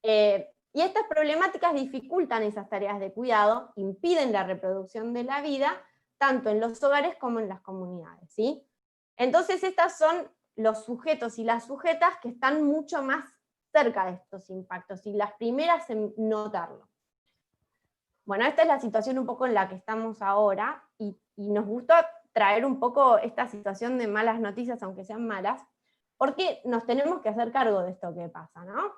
Y Y estas problemáticas dificultan esas tareas de cuidado, impiden la reproducción de la vida, tanto en los hogares como en las comunidades, ¿sí? Entonces estos son los sujetos y las sujetas que están mucho más cerca de estos impactos, y las primeras en notarlo. Bueno, esta es la situación un poco en la que estamos ahora, y nos gustó traer un poco esta situación de malas noticias, aunque sean malas, porque nos tenemos que hacer cargo de esto que pasa, ¿no?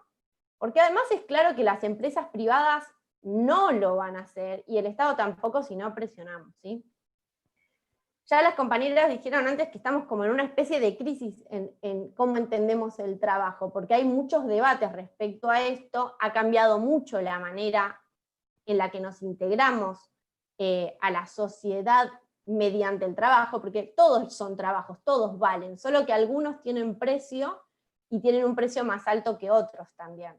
Porque además es claro que las empresas privadas no lo van a hacer, y el Estado tampoco si no presionamos, ¿sí? Ya las compañeras dijeron antes que estamos como en una especie de crisis en cómo entendemos el trabajo, porque hay muchos debates respecto a esto, ha cambiado mucho la manera en la que nos integramos a la sociedad mediante el trabajo, porque todos son trabajos, todos valen, solo que algunos tienen precio, y tienen un precio más alto que otros también.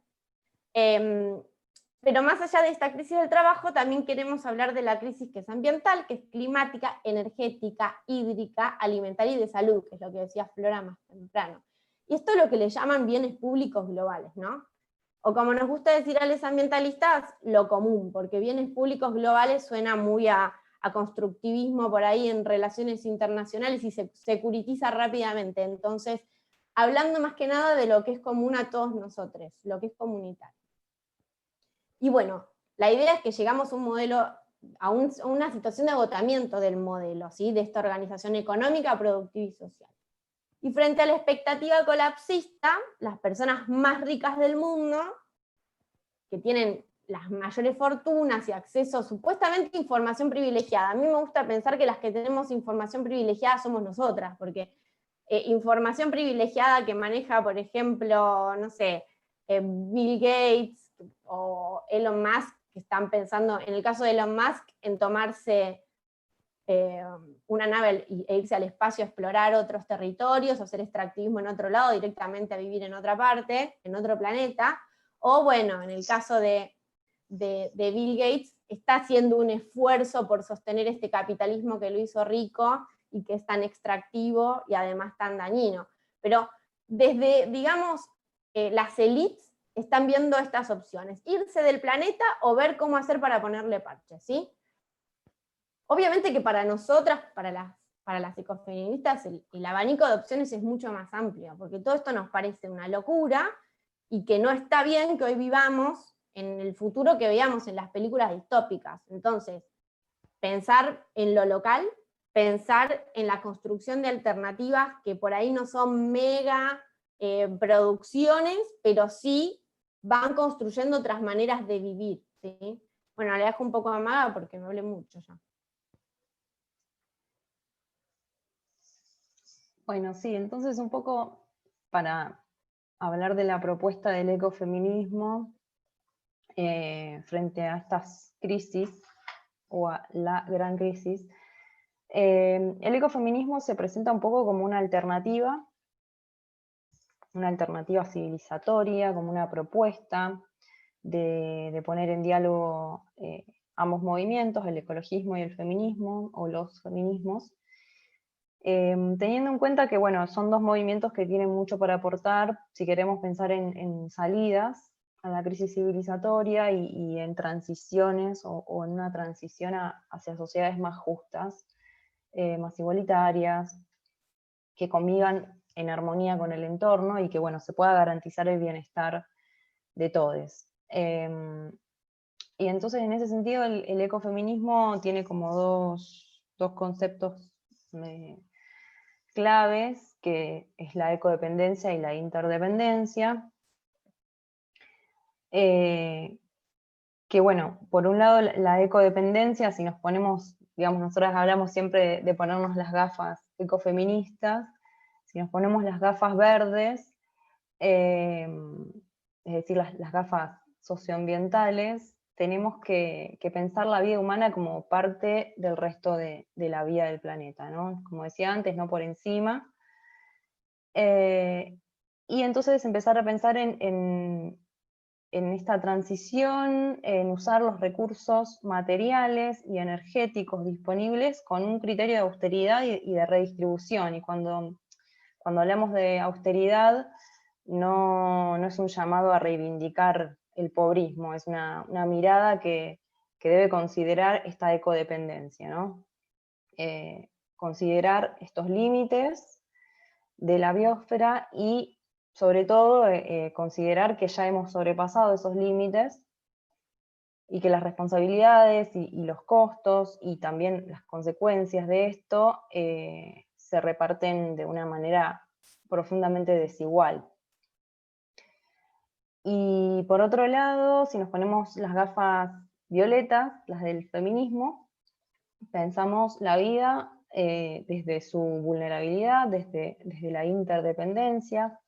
Pero más allá de esta crisis del trabajo, también queremos hablar de la crisis que es ambiental, que es climática, energética, hídrica, alimentaria y de salud, que es lo que decía Flora más temprano. Y esto es lo que le llaman bienes públicos globales, ¿no? O como nos gusta decir a los ambientalistas, lo común, porque bienes públicos globales suena muy a constructivismo por ahí en relaciones internacionales y se securitiza rápidamente. Entonces, hablando más que nada de lo que es común a todos nosotros, lo que es comunitario. Y bueno, la idea es que llegamos a un modelo, a una situación de agotamiento del modelo, ¿sí? De esta organización económica, productiva y social. Y frente a la expectativa colapsista, las personas más ricas del mundo, que tienen las mayores fortunas y acceso supuestamente a información privilegiada. A mí me gusta pensar que las que tenemos información privilegiada somos nosotras, porque información privilegiada que maneja, por ejemplo, no sé, Bill Gates o Elon Musk, que están pensando, en el caso de Elon Musk, en tomarse una nave e irse al espacio a explorar otros territorios, o hacer extractivismo en otro lado, directamente a vivir en otra parte, en otro planeta. O bueno, en el caso de Bill Gates, está haciendo un esfuerzo por sostener este capitalismo que lo hizo rico y que es tan extractivo y además tan dañino. Pero desde, digamos, las élites están viendo estas opciones: irse del planeta o ver cómo hacer para ponerle parches, ¿sí? Obviamente que para nosotras, para las ecofeministas, el abanico de opciones es mucho más amplio, porque todo esto nos parece una locura, y que no está bien que hoy vivamos en el futuro que veíamos en las películas distópicas. Entonces, pensar en lo local, pensar en la construcción de alternativas que por ahí no son mega producciones, pero sí van construyendo otras maneras de vivir, ¿sí? Bueno, le dejo un poco a Maga porque me hablé mucho ya. Bueno, sí, entonces un poco para hablar de la propuesta del ecofeminismo frente a estas crisis, o a la gran crisis. El ecofeminismo se presenta un poco como una alternativa civilizatoria, como una propuesta de poner en diálogo ambos movimientos, el ecologismo y el feminismo, o los feminismos, teniendo en cuenta que, bueno, son dos movimientos que tienen mucho para aportar si queremos pensar en salidas a la crisis civilizatoria y en transiciones, o en una transición hacia sociedades más justas, más igualitarias, que convivan en armonía con el entorno y que, bueno, se pueda garantizar el bienestar de todos. Y entonces, en ese sentido, el ecofeminismo tiene como dos conceptos claves, que es la ecodependencia y la interdependencia. Que bueno, por un lado la ecodependencia, si nos ponemos, digamos, nosotras hablamos siempre de ponernos las gafas ecofeministas, si nos ponemos las gafas verdes, es decir, las gafas socioambientales, tenemos que pensar la vida humana como parte del resto de la vida del planeta, ¿no? Como decía antes, no por encima. Y entonces empezar a pensar en esta transición, en usar los recursos materiales y energéticos disponibles con un criterio de austeridad y de redistribución. Y cuando hablamos de austeridad, no es un llamado a reivindicar el pobrismo, es una mirada que debe considerar esta ecodependencia, ¿no? Considerar estos límites de la biosfera y, sobre todo, considerar que ya hemos sobrepasado esos límites y que las responsabilidades y los costos y también las consecuencias de esto se reparten de una manera profundamente desigual. Y por otro lado, si nos ponemos las gafas violetas, las del feminismo, pensamos la vida desde su vulnerabilidad, desde la interdependencia.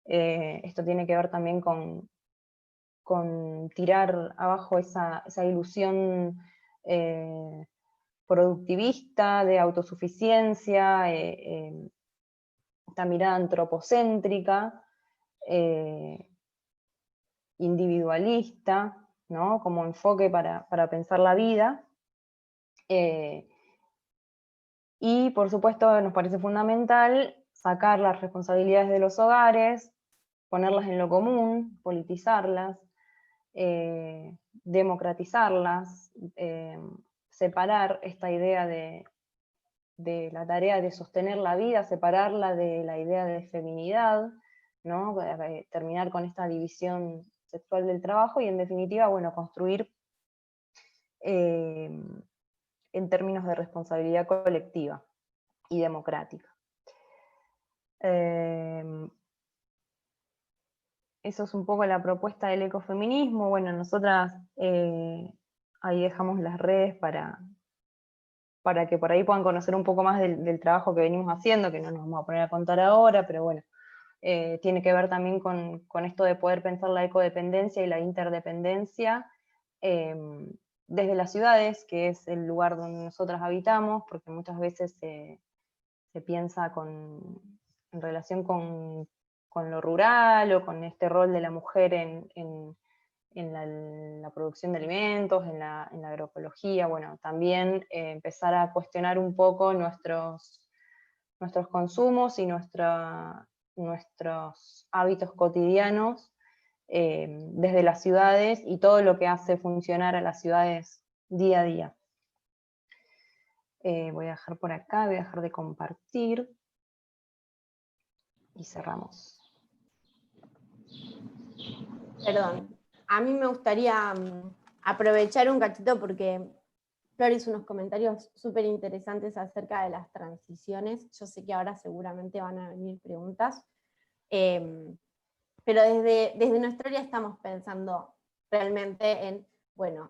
Esto tiene que ver también con tirar abajo esa ilusión productivista, de autosuficiencia, esta mirada antropocéntrica, individualista, ¿no? Como enfoque para pensar la vida. Y por supuesto nos parece fundamental sacar las responsabilidades de los hogares, ponerlas en lo común, politizarlas, democratizarlas, separar esta idea de la tarea de sostener la vida, separarla de la idea de feminidad, ¿no? Terminar con esta división sexual del trabajo y en definitiva, bueno, construir en términos de responsabilidad colectiva y democrática. Eso es un poco la propuesta del ecofeminismo. Bueno, nosotras ahí dejamos las redes para que por ahí puedan conocer un poco más del trabajo que venimos haciendo, que no nos vamos a poner a contar ahora, pero bueno, tiene que ver también con esto de poder pensar la ecodependencia y la interdependencia desde las ciudades, que es el lugar donde nosotras habitamos, porque muchas veces se piensa en relación con lo rural o con este rol de la mujer en la producción de alimentos, en la agroecología. Bueno, también empezar a cuestionar un poco nuestros consumos y nuestros hábitos cotidianos desde las ciudades y todo lo que hace funcionar a las ciudades día a día. Voy a dejar por acá, voy a dejar de compartir y cerramos. Perdón, a mí me gustaría aprovechar un cachito porque Flor hizo unos comentarios súper interesantes acerca de las transiciones. Yo sé que ahora seguramente van a venir preguntas, pero desde nuestra área estamos pensando realmente en, bueno,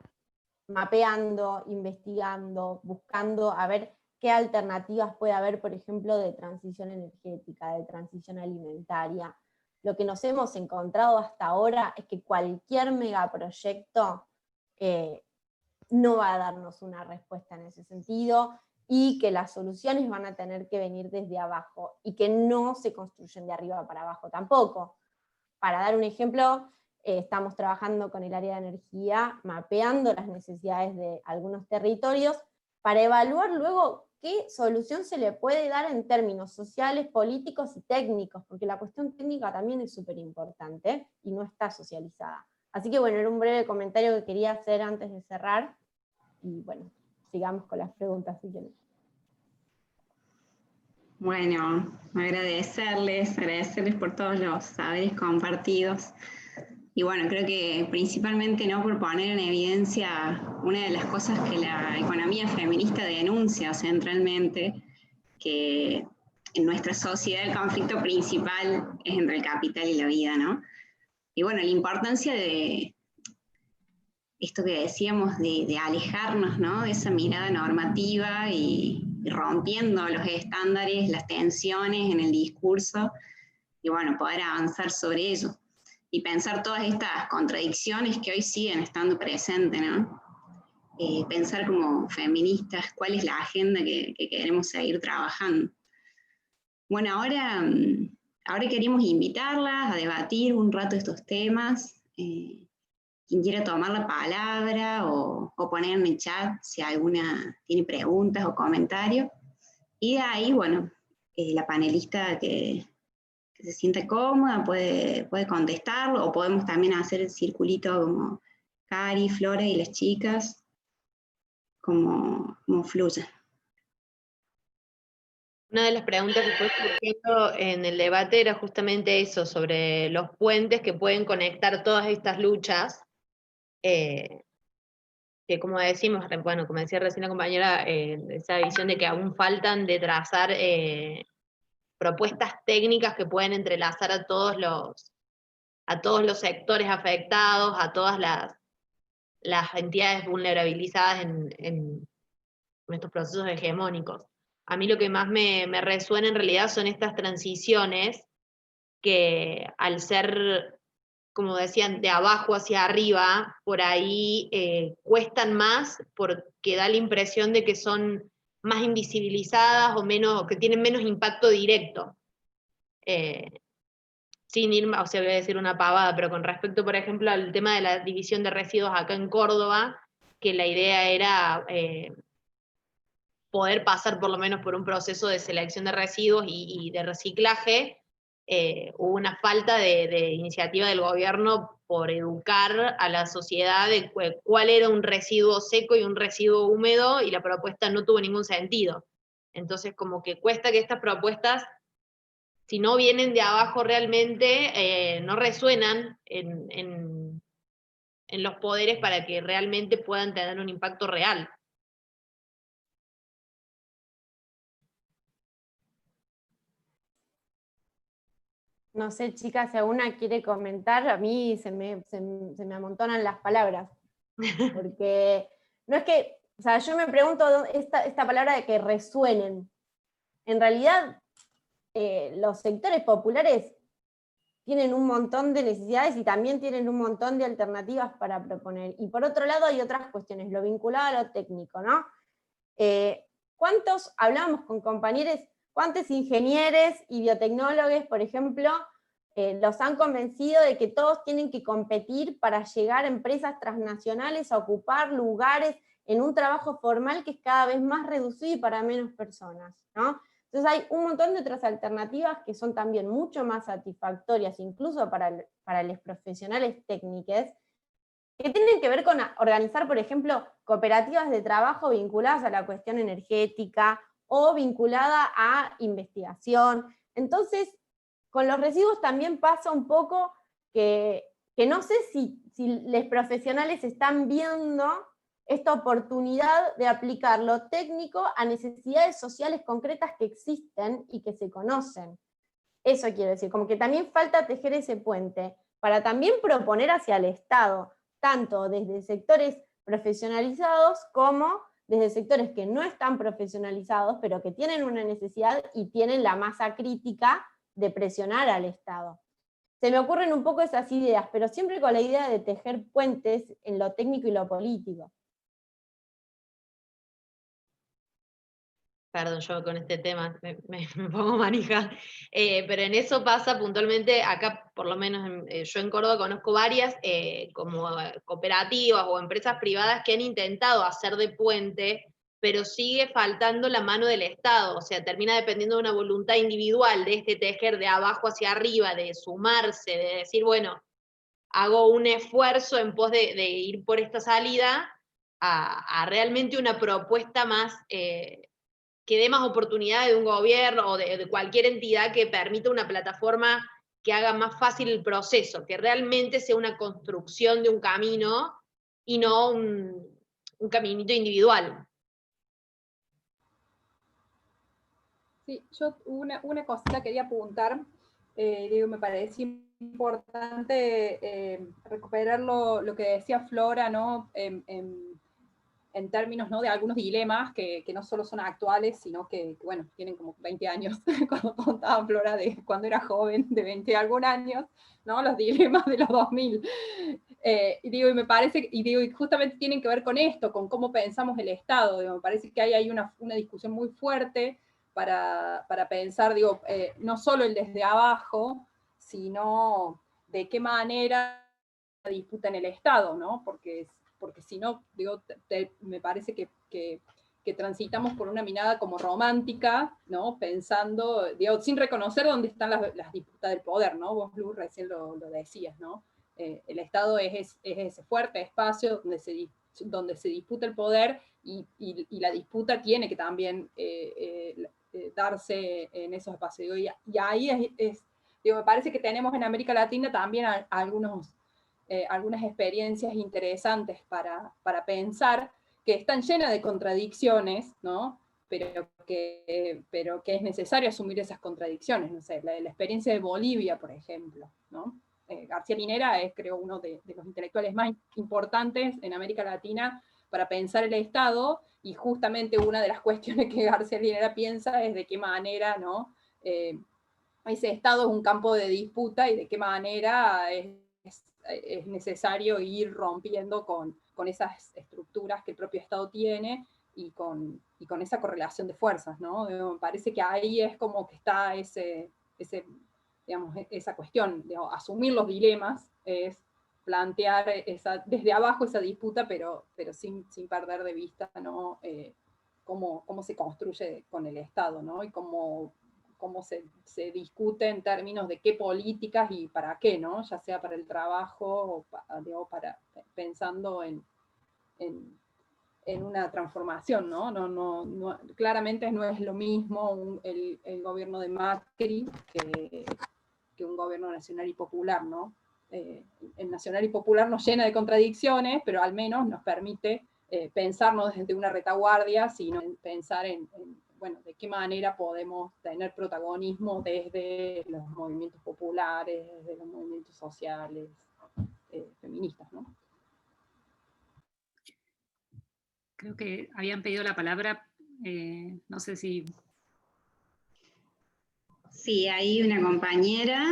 mapeando, investigando, buscando a ver qué alternativas puede haber, por ejemplo, de transición energética, de transición alimentaria. Lo que nos hemos encontrado hasta ahora es que cualquier megaproyecto no va a darnos una respuesta en ese sentido, y que las soluciones van a tener que venir desde abajo, y que no se construyen de arriba para abajo tampoco. Para dar un ejemplo, estamos trabajando con el área de energía, mapeando las necesidades de algunos territorios, para evaluar luego qué solución se le puede dar en términos sociales, políticos y técnicos, porque la cuestión técnica también es súper importante y no está socializada. Así que bueno, era un breve comentario que quería hacer antes de cerrar, y bueno, sigamos con las preguntas si quieren. Bueno, agradecerles por todos los saberes compartidos. Y bueno, creo que principalmente, ¿no?, por poner en evidencia una de las cosas que la economía feminista denuncia centralmente, que en nuestra sociedad el conflicto principal es entre el capital y la vida, ¿no? Y bueno, la importancia de esto que decíamos, de alejarnos, ¿no?, de esa mirada normativa y rompiendo los estándares, las tensiones en el discurso, y bueno, poder avanzar sobre ello. Y pensar todas estas contradicciones que hoy siguen estando presentes, ¿no? Pensar como feministas cuál es la agenda que queremos seguir trabajando. Bueno, ahora queremos invitarlas a debatir un rato estos temas. Quien quiera tomar la palabra o poner en el chat si alguna tiene preguntas o comentarios. Y de ahí, bueno, la panelista que que se sienta cómoda, puede contestarlo, o podemos también hacer el circulito como Cari, Flora y las chicas, como fluya. Una de las preguntas que fue surgiendo en el debate era justamente eso, sobre los puentes que pueden conectar todas estas luchas, que como decimos, bueno, como decía recién la compañera, esa visión de que aún faltan de trazar propuestas técnicas que pueden entrelazar a todos los sectores afectados, a todas las entidades vulnerabilizadas en estos procesos hegemónicos. A mí lo que más me resuena en realidad son estas transiciones que al ser, como decían, de abajo hacia arriba, por ahí cuestan más porque da la impresión de que son más invisibilizadas o menos, que tienen menos impacto directo. Sin ir, o sea, voy a decir una pavada, pero con respecto, por ejemplo, al tema de la división de residuos acá en Córdoba, que la idea era poder pasar por lo menos por un proceso de selección de residuos y de reciclaje, hubo una falta de iniciativa del gobierno por educar a la sociedad de cuál era un residuo seco y un residuo húmedo, y la propuesta no tuvo ningún sentido. Entonces, como que cuesta que estas propuestas, si no vienen de abajo realmente, no resuenan en los poderes para que realmente puedan tener un impacto real. No sé, chicas, si alguna quiere comentar, a mí se me amontonan las palabras. Porque no es que, o sea, yo me pregunto esta palabra de que resuenen. En realidad, los sectores populares tienen un montón de necesidades y también tienen un montón de alternativas para proponer. Y por otro lado hay otras cuestiones, lo vinculado a lo técnico, ¿no? ¿Cuántos, hablábamos con compañeros, cuántos ingenieros y biotecnólogos, por ejemplo, los han convencido de que todos tienen que competir para llegar a empresas transnacionales a ocupar lugares en un trabajo formal que es cada vez más reducido y para menos personas, ¿no? Entonces hay un montón de otras alternativas que son también mucho más satisfactorias, incluso para los profesionales técnicos, que tienen que ver con organizar, por ejemplo, cooperativas de trabajo vinculadas a la cuestión energética o vinculada a investigación. Entonces, con los residuos también pasa un poco que no sé si los profesionales están viendo esta oportunidad de aplicar lo técnico a necesidades sociales concretas que existen y que se conocen. Eso quiero decir, como que también falta tejer ese puente para también proponer hacia el Estado, tanto desde sectores profesionalizados como desde sectores que no están profesionalizados, pero que tienen una necesidad y tienen la masa crítica de presionar al Estado. Se me ocurren un poco esas ideas, pero siempre con la idea de tejer puentes en lo técnico y lo político. Perdón, yo con este tema me pongo manija, pero en eso pasa puntualmente, acá por lo menos yo en Córdoba conozco varias como cooperativas o empresas privadas que han intentado hacer de puente, pero sigue faltando la mano del Estado, o sea, termina dependiendo de una voluntad individual de este tejer de abajo hacia arriba, de sumarse, de decir, bueno, hago un esfuerzo en pos de ir por esta salida, a realmente una propuesta más que dé más oportunidades de un gobierno o de cualquier entidad que permita una plataforma que haga más fácil el proceso, que realmente sea una construcción de un camino y no un caminito individual. Sí, yo una cosita quería apuntar, digo, me parece importante recuperar lo que decía Flora, ¿no? En términos, ¿no?, de algunos dilemas que no solo son actuales, sino que, bueno, tienen como 20 años, cuando contaba Flora de cuando era joven, de 20 y algún años, ¿no?, los dilemas de los 2000. Y me parece, y justamente tienen que ver con esto, con cómo pensamos el Estado. Digo, me parece que hay una discusión muy fuerte para pensar, digo, no solo el desde abajo, sino de qué manera la disputa en el Estado, ¿no? Porque si no, digo, me parece que que transitamos por una mirada como romántica, ¿no? Pensando, digo, sin reconocer dónde están las disputas del poder, ¿no? Vos, Lu, recién lo decías, ¿no? El Estado es ese fuerte espacio donde se disputa el poder, y la disputa tiene que también darse en esos espacios. Y ahí digo, me parece que tenemos en América Latina también algunas experiencias interesantes para pensar, que están llenas de contradicciones, ¿no? Pero que es necesario asumir esas contradicciones. No sé, la experiencia de Bolivia, por ejemplo, ¿no? García Linera es, creo, uno de los intelectuales más importantes en América Latina para pensar el Estado, y justamente una de las cuestiones que García Linera piensa es de qué manera, ¿no? Ese Estado es un campo de disputa, y de qué manera es necesario ir rompiendo con esas estructuras que el propio Estado tiene, y con esa correlación de fuerzas, ¿no? Me parece que ahí es como que está digamos, esa cuestión de asumir los dilemas, es plantear desde abajo esa disputa, pero sin perder de vista, ¿no? Cómo se construye con el Estado, ¿no? Y cómo se discute en términos de qué políticas y para qué, ¿no? Ya sea para el trabajo o pensando en una transformación, ¿no? No, claramente no es lo mismo el gobierno de Macri que un gobierno nacional y popular, ¿no? El nacional y popular nos llena de contradicciones, pero al menos nos permite pensar no desde una retaguardia, sino pensar bueno, de qué manera podemos tener protagonismo desde los movimientos populares, desde los movimientos sociales, feministas, ¿no? Creo que habían pedido la palabra, no sé si... Sí, hay una compañera,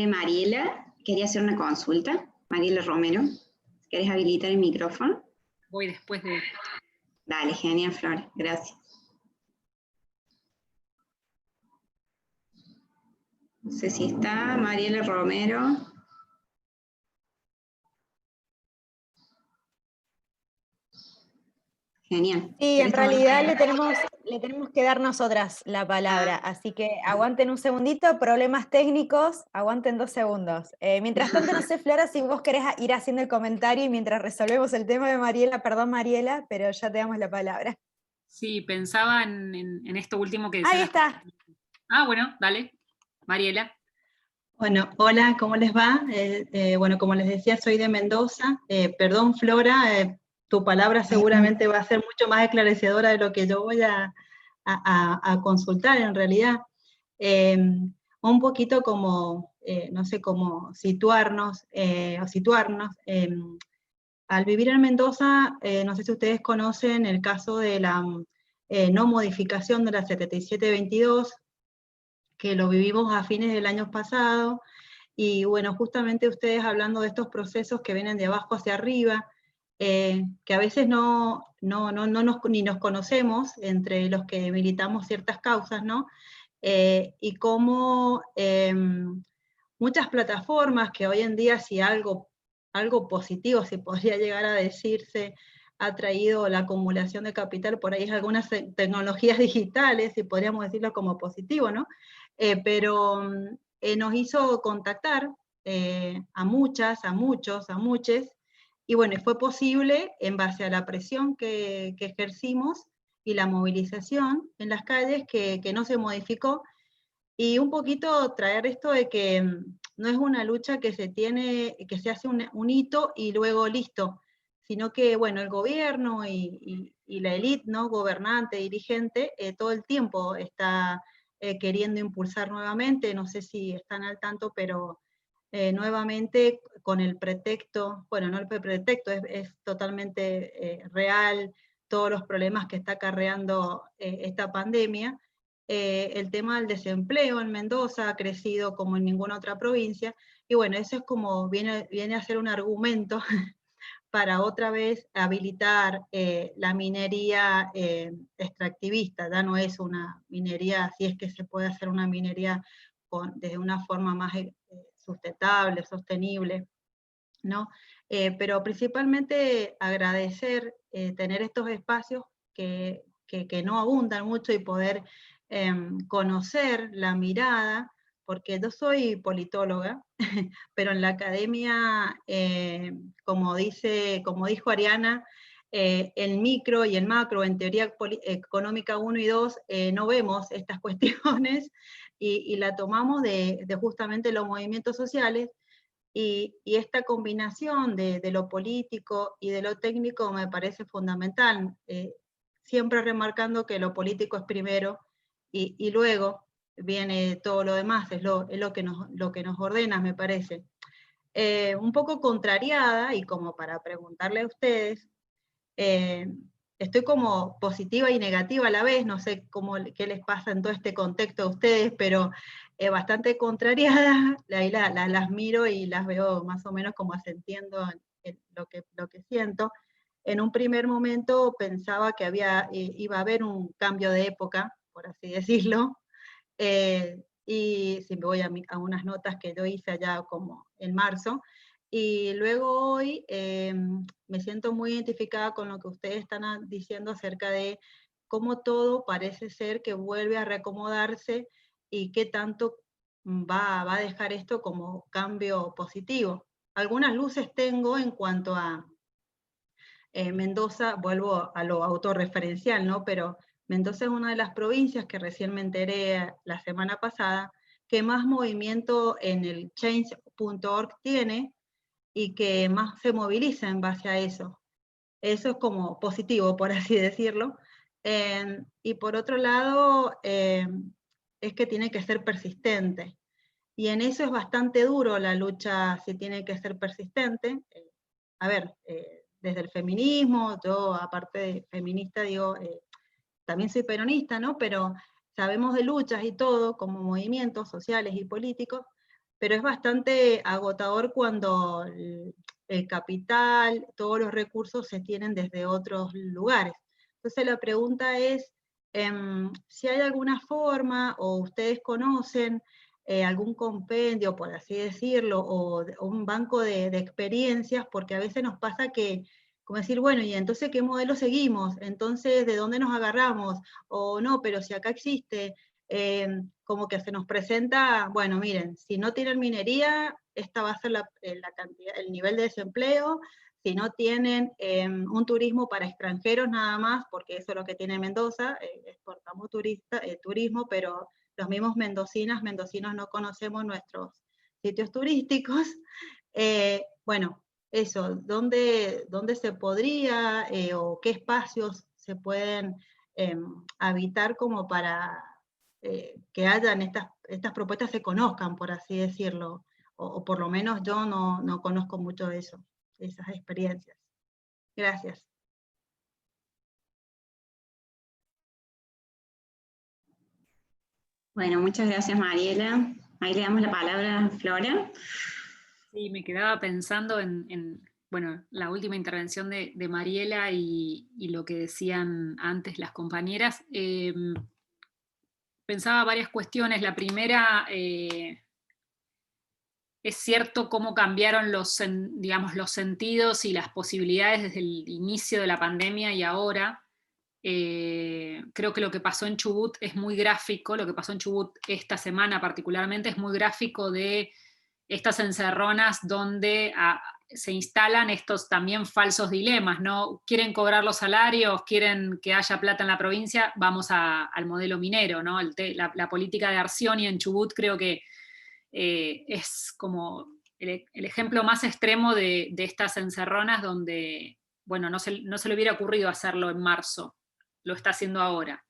Mariela, quería hacer una consulta. Mariela Romero, ¿querés habilitar el micrófono? Voy después de... Dale, genial, Flor, gracias. No sé si está Mariela Romero. Genial. Sí, en realidad le tenemos que dar nosotras la palabra, así que aguanten un segundito, problemas técnicos, aguanten 2 segundos. Mientras tanto, no sé, Flora, si vos querés ir haciendo el comentario y mientras resolvemos el tema de Mariela, perdón Mariela, pero ya te damos la palabra. Sí, pensaba en esto último que decía. Ahí está. Bueno, dale, Mariela. Bueno, hola, ¿cómo les va? Bueno, como les decía, soy de Mendoza. Perdón, Flora, tu palabra seguramente va a ser mucho más esclarecedora de lo que yo voy a consultar en realidad. Un poquito como, no sé, como situarnos. Al vivir en Mendoza, no sé si ustedes conocen el caso de la no modificación de la 7722, que lo vivimos a fines del año pasado, y bueno, justamente ustedes hablando de estos procesos que vienen de abajo hacia arriba, que a veces ni nos conocemos entre los que militamos ciertas causas, ¿no? Y cómo muchas plataformas que hoy en día, si algo positivo se podría llegar a decirse, ha traído la acumulación de capital, por ahí es algunas tecnologías digitales, si podríamos decirlo como positivo, ¿no? Pero nos hizo contactar a muchas, a muchos, a muches, y bueno, fue posible en base a la presión que ejercimos y la movilización en las calles que no se modificó, y un poquito traer esto de que no es una lucha que se hace un hito y luego listo, sino que, bueno, el gobierno y la élite, ¿no? Gobernante, dirigente, todo el tiempo está queriendo impulsar nuevamente, no sé si están al tanto, pero nuevamente con el pretexto, bueno, no el pretexto, es totalmente real todos los problemas que está acarreando esta pandemia. El tema del desempleo en Mendoza ha crecido como en ninguna otra provincia, y bueno, eso es como viene a ser un argumento para otra vez habilitar la minería extractivista. Ya no es una minería, si es que se puede hacer una minería desde una forma más sustentable, sostenible, ¿no? Pero principalmente agradecer tener estos espacios que que no abundan mucho y poder conocer la mirada, porque yo soy politóloga, pero en la academia, como dijo Ariana, el micro y el macro, en teoría económica 1 y 2, no vemos estas cuestiones y la tomamos de justamente los movimientos sociales, y esta combinación de lo político y de lo técnico me parece fundamental, siempre remarcando que lo político es primero y luego viene todo lo demás, es lo que nos ordena, me parece. Un poco contrariada, y como para preguntarle a ustedes, estoy como positiva y negativa a la vez, no sé qué les pasa en todo este contexto a ustedes, pero bastante contrariada, ahí las miro y las veo más o menos como asentiendo en lo que siento. En un primer momento pensaba que iba a haber un cambio de época, por así decirlo, y si me voy a unas notas que yo hice allá como en marzo, y luego hoy me siento muy identificada con lo que ustedes están diciendo acerca de cómo todo parece ser que vuelve a reacomodarse y qué tanto va a dejar esto como cambio positivo. Algunas luces tengo en cuanto a Mendoza, vuelvo a lo autorreferencial, ¿no? Pero Mendoza es una de las provincias que recién me enteré la semana pasada que más movimiento en el change.org tiene y que más se moviliza en base a eso. Eso es como positivo, por así decirlo. Y por otro lado, es que tiene que ser persistente. Y en eso es bastante duro la lucha, si tiene que ser persistente. A ver, desde el feminismo, yo aparte de feminista digo, también soy peronista, ¿no? Pero sabemos de luchas y todo, como movimientos sociales y políticos, pero es bastante agotador cuando el capital, todos los recursos se tienen desde otros lugares. Entonces la pregunta es, si hay alguna forma, o ustedes conocen algún compendio, por así decirlo, o un banco de experiencias, porque a veces nos pasa que, como decir, bueno, ¿y entonces qué modelo seguimos? Entonces, ¿de dónde nos agarramos? O no, pero si acá existe, como que se nos presenta, bueno, miren, si no tienen minería, esta va a ser la cantidad, el nivel de desempleo. Si no tienen un turismo para extranjeros nada más, porque eso es lo que tiene Mendoza, exportamos turismo, pero los mismos mendocinos no conocemos nuestros sitios turísticos. Bueno, eso, ¿dónde se podría, o qué espacios se pueden habitar como para que hayan estas propuestas, se conozcan, por así decirlo, o por lo menos yo no conozco mucho de eso, esas experiencias. Gracias. Bueno, muchas gracias, Mariela. Ahí le damos la palabra a Flora. Sí, me quedaba pensando en bueno, la última intervención de Mariela y lo que decían antes las compañeras. Pensaba varias cuestiones. La primera, es cierto cómo cambiaron digamos, los sentidos y las posibilidades desde el inicio de la pandemia y ahora. Creo que lo que pasó en Chubut es muy gráfico, lo que pasó en Chubut esta semana particularmente es muy gráfico de estas encerronas donde se instalan estos también falsos dilemas, ¿no? Quieren cobrar los salarios, quieren que haya plata en la provincia, vamos al modelo minero, ¿no? La política de Arcioni en Chubut creo que es como el ejemplo más extremo de estas encerronas donde, bueno, no se le hubiera ocurrido hacerlo en marzo, lo está haciendo ahora.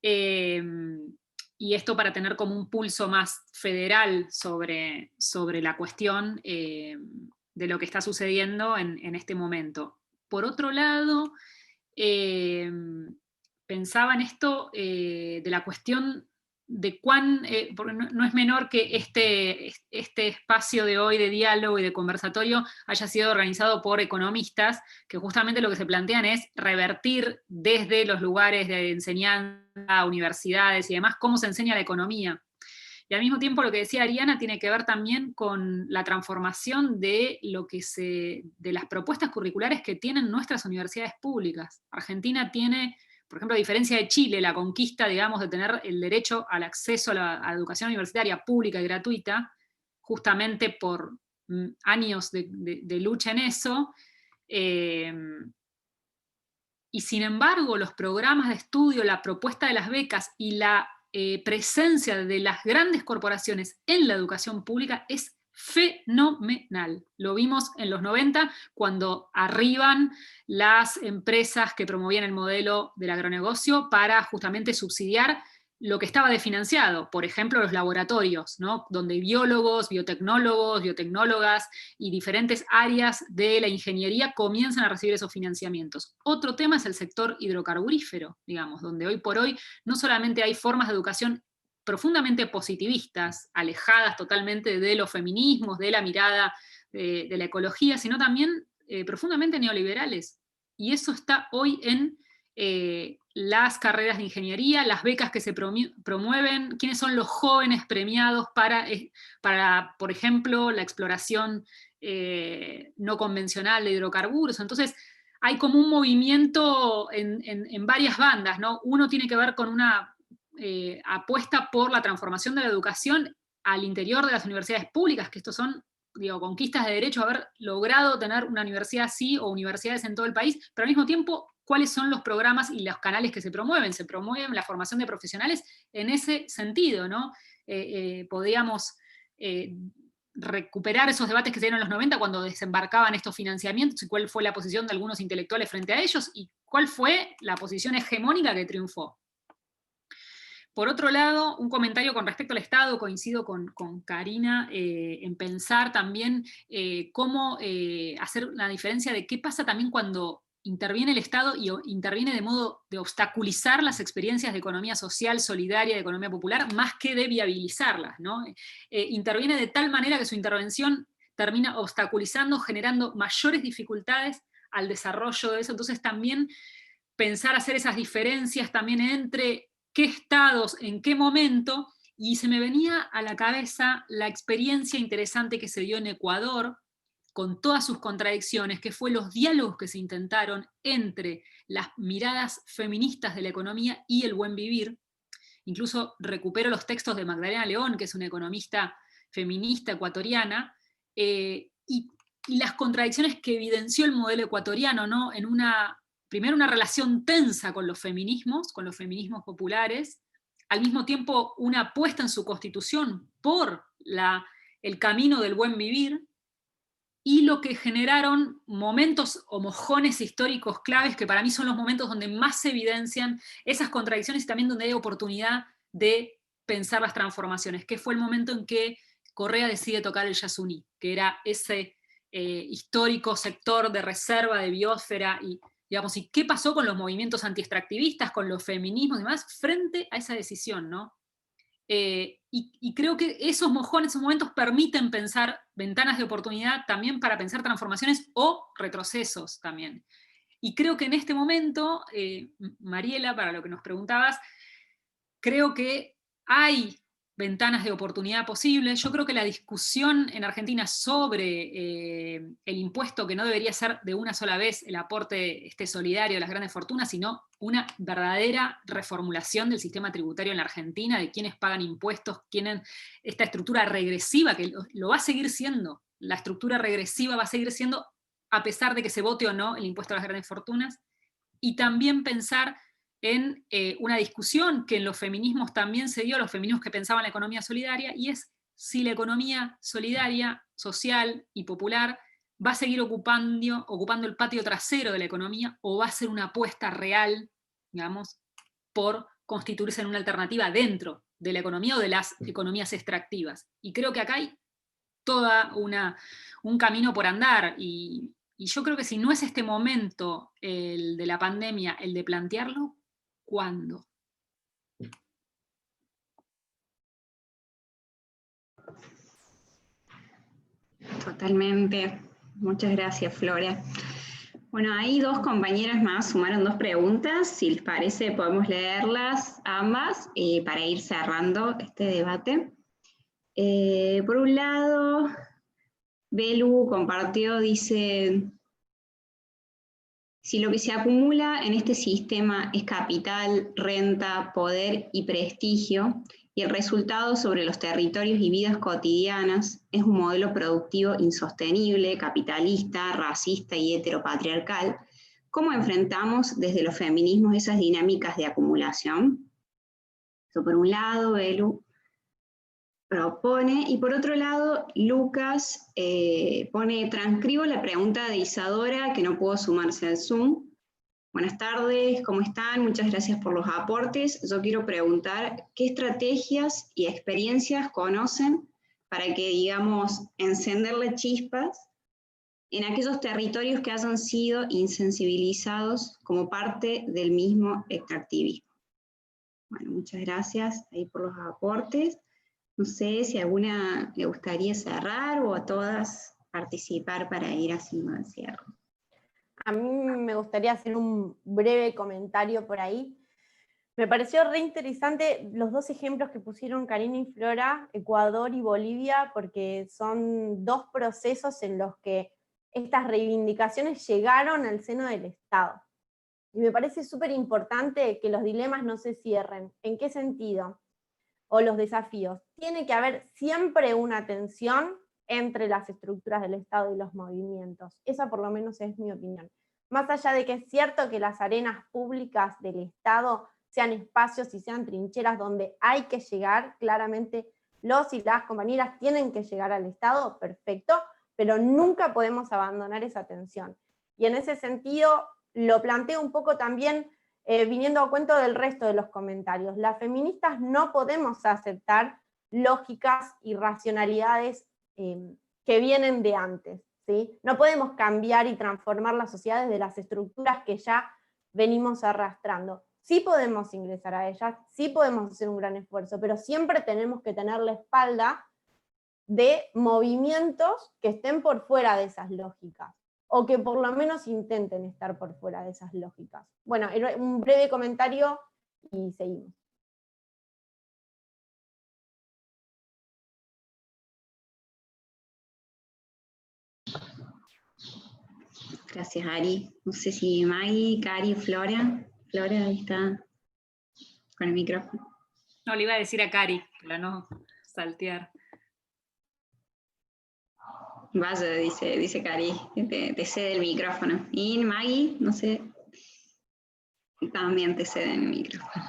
Y esto para tener como un pulso más federal sobre la cuestión de lo que está sucediendo en este momento. Por otro lado, pensaba en esto de la cuestión de porque no es menor que este espacio de hoy de diálogo y de conversatorio haya sido organizado por economistas, que justamente lo que se plantean es revertir desde los lugares de enseñanza, universidades y demás, cómo se enseña la economía. Y al mismo tiempo lo que decía Ariana tiene que ver también con la transformación de de las propuestas curriculares que tienen nuestras universidades públicas. Argentina tiene por ejemplo, a diferencia de Chile, la conquista, digamos, de tener el derecho al acceso a la educación universitaria pública y gratuita, justamente por años de lucha en eso, y sin embargo los programas de estudio, la propuesta de las becas y la presencia de las grandes corporaciones en la educación pública es fenomenal. Lo vimos en los 90 cuando arriban las empresas que promovían el modelo del agronegocio para justamente subsidiar lo que estaba desfinanciado, por ejemplo los laboratorios, ¿no? Donde biólogos, biotecnólogos, biotecnólogas y diferentes áreas de la ingeniería comienzan a recibir esos financiamientos. Otro tema es el sector hidrocarburífero, digamos, donde hoy por hoy no solamente hay formas de educación profundamente positivistas, alejadas totalmente de los feminismos, de la mirada de la ecología, sino también profundamente neoliberales. Y eso está hoy en las carreras de ingeniería, las becas que se promueven, quiénes son los jóvenes premiados para por ejemplo, la exploración no convencional de hidrocarburos. Entonces, hay como un movimiento en varias bandas, ¿no? Uno tiene que ver con una apuesta por la transformación de la educación al interior de las universidades públicas, que estos son, digo, conquistas de derecho, haber logrado tener una universidad así o universidades en todo el país, pero al mismo tiempo, ¿cuáles son los programas y los canales que se promueven? Se promueven la formación de profesionales en ese sentido, ¿no? Podríamos recuperar esos debates que se dieron en los 90 cuando desembarcaban estos financiamientos y cuál fue la posición de algunos intelectuales frente a ellos y cuál fue la posición hegemónica que triunfó. Por otro lado, un comentario con respecto al Estado, coincido con Karina en pensar también cómo hacer la diferencia de qué pasa también cuando interviene el Estado y interviene de modo de obstaculizar las experiencias de economía social, solidaria, de economía popular, más que de viabilizarlas, ¿no? Interviene de tal manera que su intervención termina obstaculizando, generando mayores dificultades al desarrollo de eso. Entonces también pensar hacer esas diferencias también entre qué estados, en qué momento, y se me venía a la cabeza la experiencia interesante que se dio en Ecuador, con todas sus contradicciones, que fue los diálogos que se intentaron entre las miradas feministas de la economía y el buen vivir. Incluso recupero los textos de Magdalena León, que es una economista feminista ecuatoriana, y las contradicciones que evidenció el modelo ecuatoriano, ¿no? En primero una relación tensa con los feminismos populares, al mismo tiempo una apuesta en su constitución por el camino del buen vivir, y lo que generaron momentos o mojones históricos claves que para mí son los momentos donde más se evidencian esas contradicciones y también donde hay oportunidad de pensar las transformaciones, que fue el momento en que Correa decide tocar el Yasuní, que era ese histórico sector de reserva de biosfera y digamos, ¿y qué pasó con los movimientos anti-extractivistas, con los feminismos y demás, frente a esa decisión, ¿no? Y creo que esos mojones, esos momentos permiten pensar ventanas de oportunidad también para pensar transformaciones o retrocesos también. Y creo que en este momento, Mariela, para lo que nos preguntabas, creo que hay ventanas de oportunidad posibles. Yo creo que la discusión en Argentina sobre el impuesto, que no debería ser de una sola vez el aporte solidario de las grandes fortunas, sino una verdadera reformulación del sistema tributario en la Argentina, de quiénes pagan impuestos, esta estructura regresiva, que lo va a seguir siendo, la estructura regresiva va a seguir siendo, a pesar de que se vote o no el impuesto a las grandes fortunas, y también pensar en una discusión que en los feminismos también se dio, los feminismos que pensaban la economía solidaria, y es si la economía solidaria, social y popular va a seguir ocupando el patio trasero de la economía o va a ser una apuesta real, digamos, por constituirse en una alternativa dentro de la economía o de las economías extractivas. Y creo que acá hay toda un camino por andar, y yo creo que si no es este momento, el de la pandemia, el de plantearlo, ¿cuándo? Totalmente. Muchas gracias, Flora. Bueno, hay dos compañeras más, sumaron dos preguntas. Si les parece, podemos leerlas ambas para ir cerrando este debate. Por un lado, Belu compartió, dice, Si lo que se acumula en este sistema es capital, renta, poder y prestigio, y el resultado sobre los territorios y vidas cotidianas es un modelo productivo insostenible, capitalista, racista y heteropatriarcal, ¿cómo enfrentamos desde los feminismos esas dinámicas de acumulación? Eso por un lado, Belu propone, y por otro lado, Lucas transcribo la pregunta de Isadora, que no pudo sumarse al Zoom. Buenas tardes, ¿cómo están? Muchas gracias por los aportes. Yo quiero preguntar, ¿qué estrategias y experiencias conocen para que, digamos, encenderle chispas en aquellos territorios que hayan sido insensibilizados como parte del mismo extractivismo? Bueno, muchas gracias ahí por los aportes. No sé si alguna le gustaría cerrar o a todas participar para ir haciendo el cierre. A mí me gustaría hacer un breve comentario por ahí. Me pareció re interesante los dos ejemplos que pusieron Karina y Flora, Ecuador y Bolivia, porque son dos procesos en los que estas reivindicaciones llegaron al seno del Estado. Y me parece súper importante que los dilemas no se cierren. ¿En qué sentido? O los desafíos. Tiene que haber siempre una tensión entre las estructuras del Estado y los movimientos. Esa por lo menos es mi opinión. Más allá de que es cierto que las arenas públicas del Estado sean espacios y sean trincheras donde hay que llegar, claramente los y las compañeras tienen que llegar al Estado, perfecto, pero nunca podemos abandonar esa tensión. Y en ese sentido lo planteo un poco también viniendo a cuento del resto de los comentarios. Las feministas no podemos aceptar lógicas y racionalidades que vienen de antes, ¿sí? No podemos cambiar y transformar las sociedades de las estructuras que ya venimos arrastrando. Sí podemos ingresar a ellas, sí podemos hacer un gran esfuerzo, pero siempre tenemos que tener la espalda de movimientos que estén por fuera de esas lógicas, o que por lo menos intenten estar por fuera de esas lógicas. Bueno, un breve comentario y seguimos. Gracias, Ari. No sé si Maggie, Cari, Flora. Flora, ahí está con el micrófono. No, le iba a decir a Cari, para no saltear. Vaya, dice Cari, te cede el micrófono. Y Maggie, no sé, también te cede el micrófono.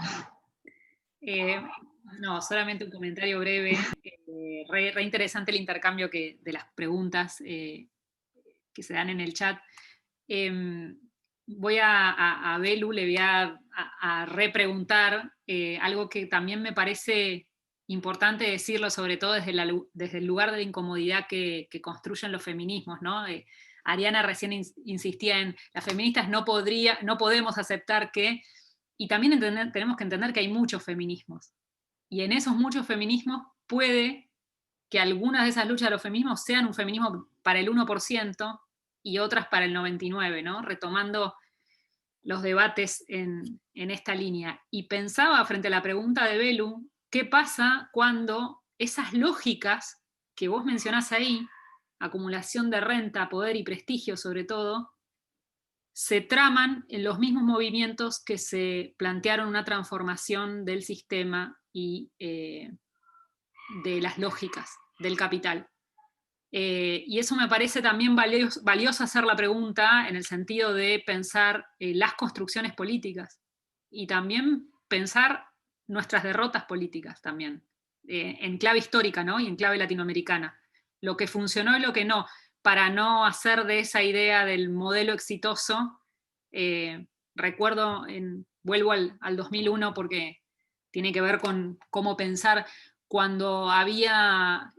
No, solamente un comentario breve. Re interesante el intercambio de las preguntas que se dan en el chat. Voy a Belu, le voy a repreguntar algo que también me parece importante decirlo, sobre todo desde el lugar de incomodidad que construyen los feminismos, ¿no? Ariana recién insistía en, las feministas no podemos aceptar que, y también tenemos que entender que hay muchos feminismos, y en esos muchos feminismos puede que algunas de esas luchas de los feminismos sean un feminismo para el 1% y otras para el 99%, ¿no? Retomando los debates en esta línea. Y pensaba frente a la pregunta de Belu, ¿qué pasa cuando esas lógicas que vos mencionás ahí, acumulación de renta, poder y prestigio sobre todo, se traman en los mismos movimientos que se plantearon una transformación del sistema y de las lógicas del capital? Y eso me parece también valioso hacer la pregunta en el sentido de pensar las construcciones políticas y también pensar nuestras derrotas políticas también, en clave histórica, ¿no? Y en clave latinoamericana. Lo que funcionó y lo que no, para no hacer de esa idea del modelo exitoso, recuerdo, vuelvo al 2001 porque tiene que ver con cómo pensar. Cuando había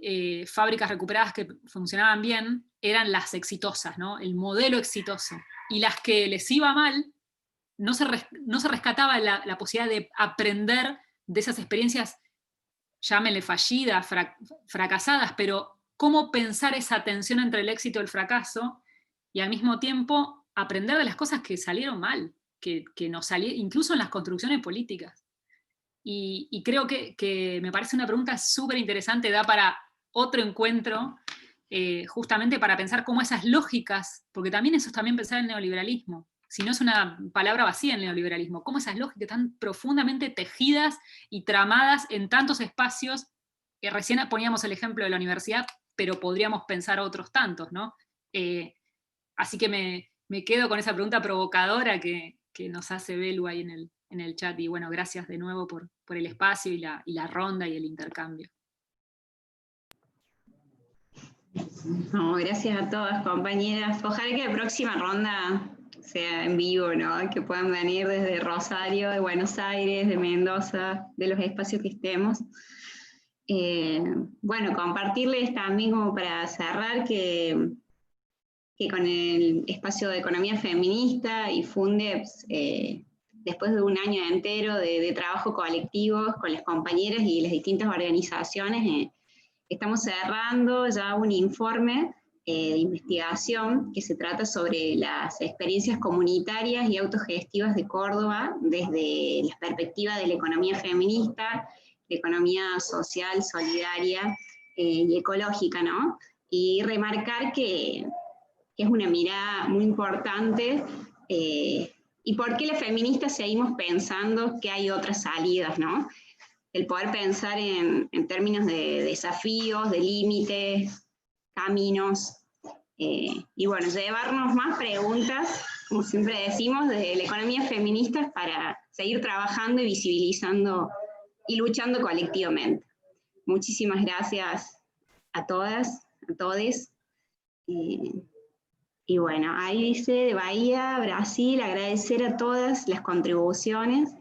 fábricas recuperadas que funcionaban bien, eran las exitosas, ¿no? El modelo exitoso. Y las que les iba mal, no se rescataba la posibilidad de aprender de esas experiencias, llámenle fallidas, fracasadas, pero cómo pensar esa tensión entre el éxito y el fracaso, y al mismo tiempo aprender de las cosas que salieron mal, que nos salieron, incluso en las construcciones políticas. Y creo que me parece una pregunta súper interesante, da para otro encuentro, justamente para pensar cómo esas lógicas, porque también eso es también pensar en el neoliberalismo, si no es una palabra vacía en el neoliberalismo, cómo esas lógicas están profundamente tejidas y tramadas en tantos espacios, que recién poníamos el ejemplo de la universidad, pero podríamos pensar otros tantos, ¿no? Así que me quedo con esa pregunta provocadora que nos hace Belu ahí en el chat, y bueno, gracias de nuevo por el espacio y la ronda y el intercambio. No, gracias a todas, compañeras. Ojalá que la próxima ronda sea en vivo, ¿no? Que puedan venir desde Rosario, de Buenos Aires, de Mendoza, de los espacios que estemos. Bueno, compartirles también como para cerrar que con el espacio de economía feminista y Fundeps, después de un año entero de trabajo colectivo con las compañeras y las distintas organizaciones, estamos cerrando ya un informe de investigación que se trata sobre las experiencias comunitarias y autogestivas de Córdoba desde la perspectiva de la economía feminista, la economía social, solidaria y ecológica, ¿no? Y remarcar que es una mirada muy importante, y por qué las feministas seguimos pensando que hay otras salidas, ¿no? El poder pensar en términos de desafíos, de límites, caminos, y bueno, llevarnos más preguntas, como siempre decimos, de la economía feminista para seguir trabajando y visibilizando y luchando colectivamente. Muchísimas gracias a todas, a todes. Y bueno, ahí dice de Bahía, Brasil, agradecer a todas las contribuciones,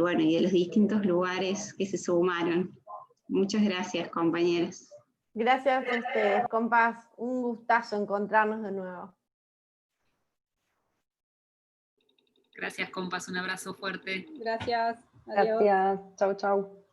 bueno, y de los distintos lugares que se sumaron. Muchas gracias, compañeros. Gracias a ustedes, compas. Un gustazo encontrarnos de nuevo. Gracias, compas, un abrazo fuerte. Gracias. Adiós. Gracias. Chau, chau.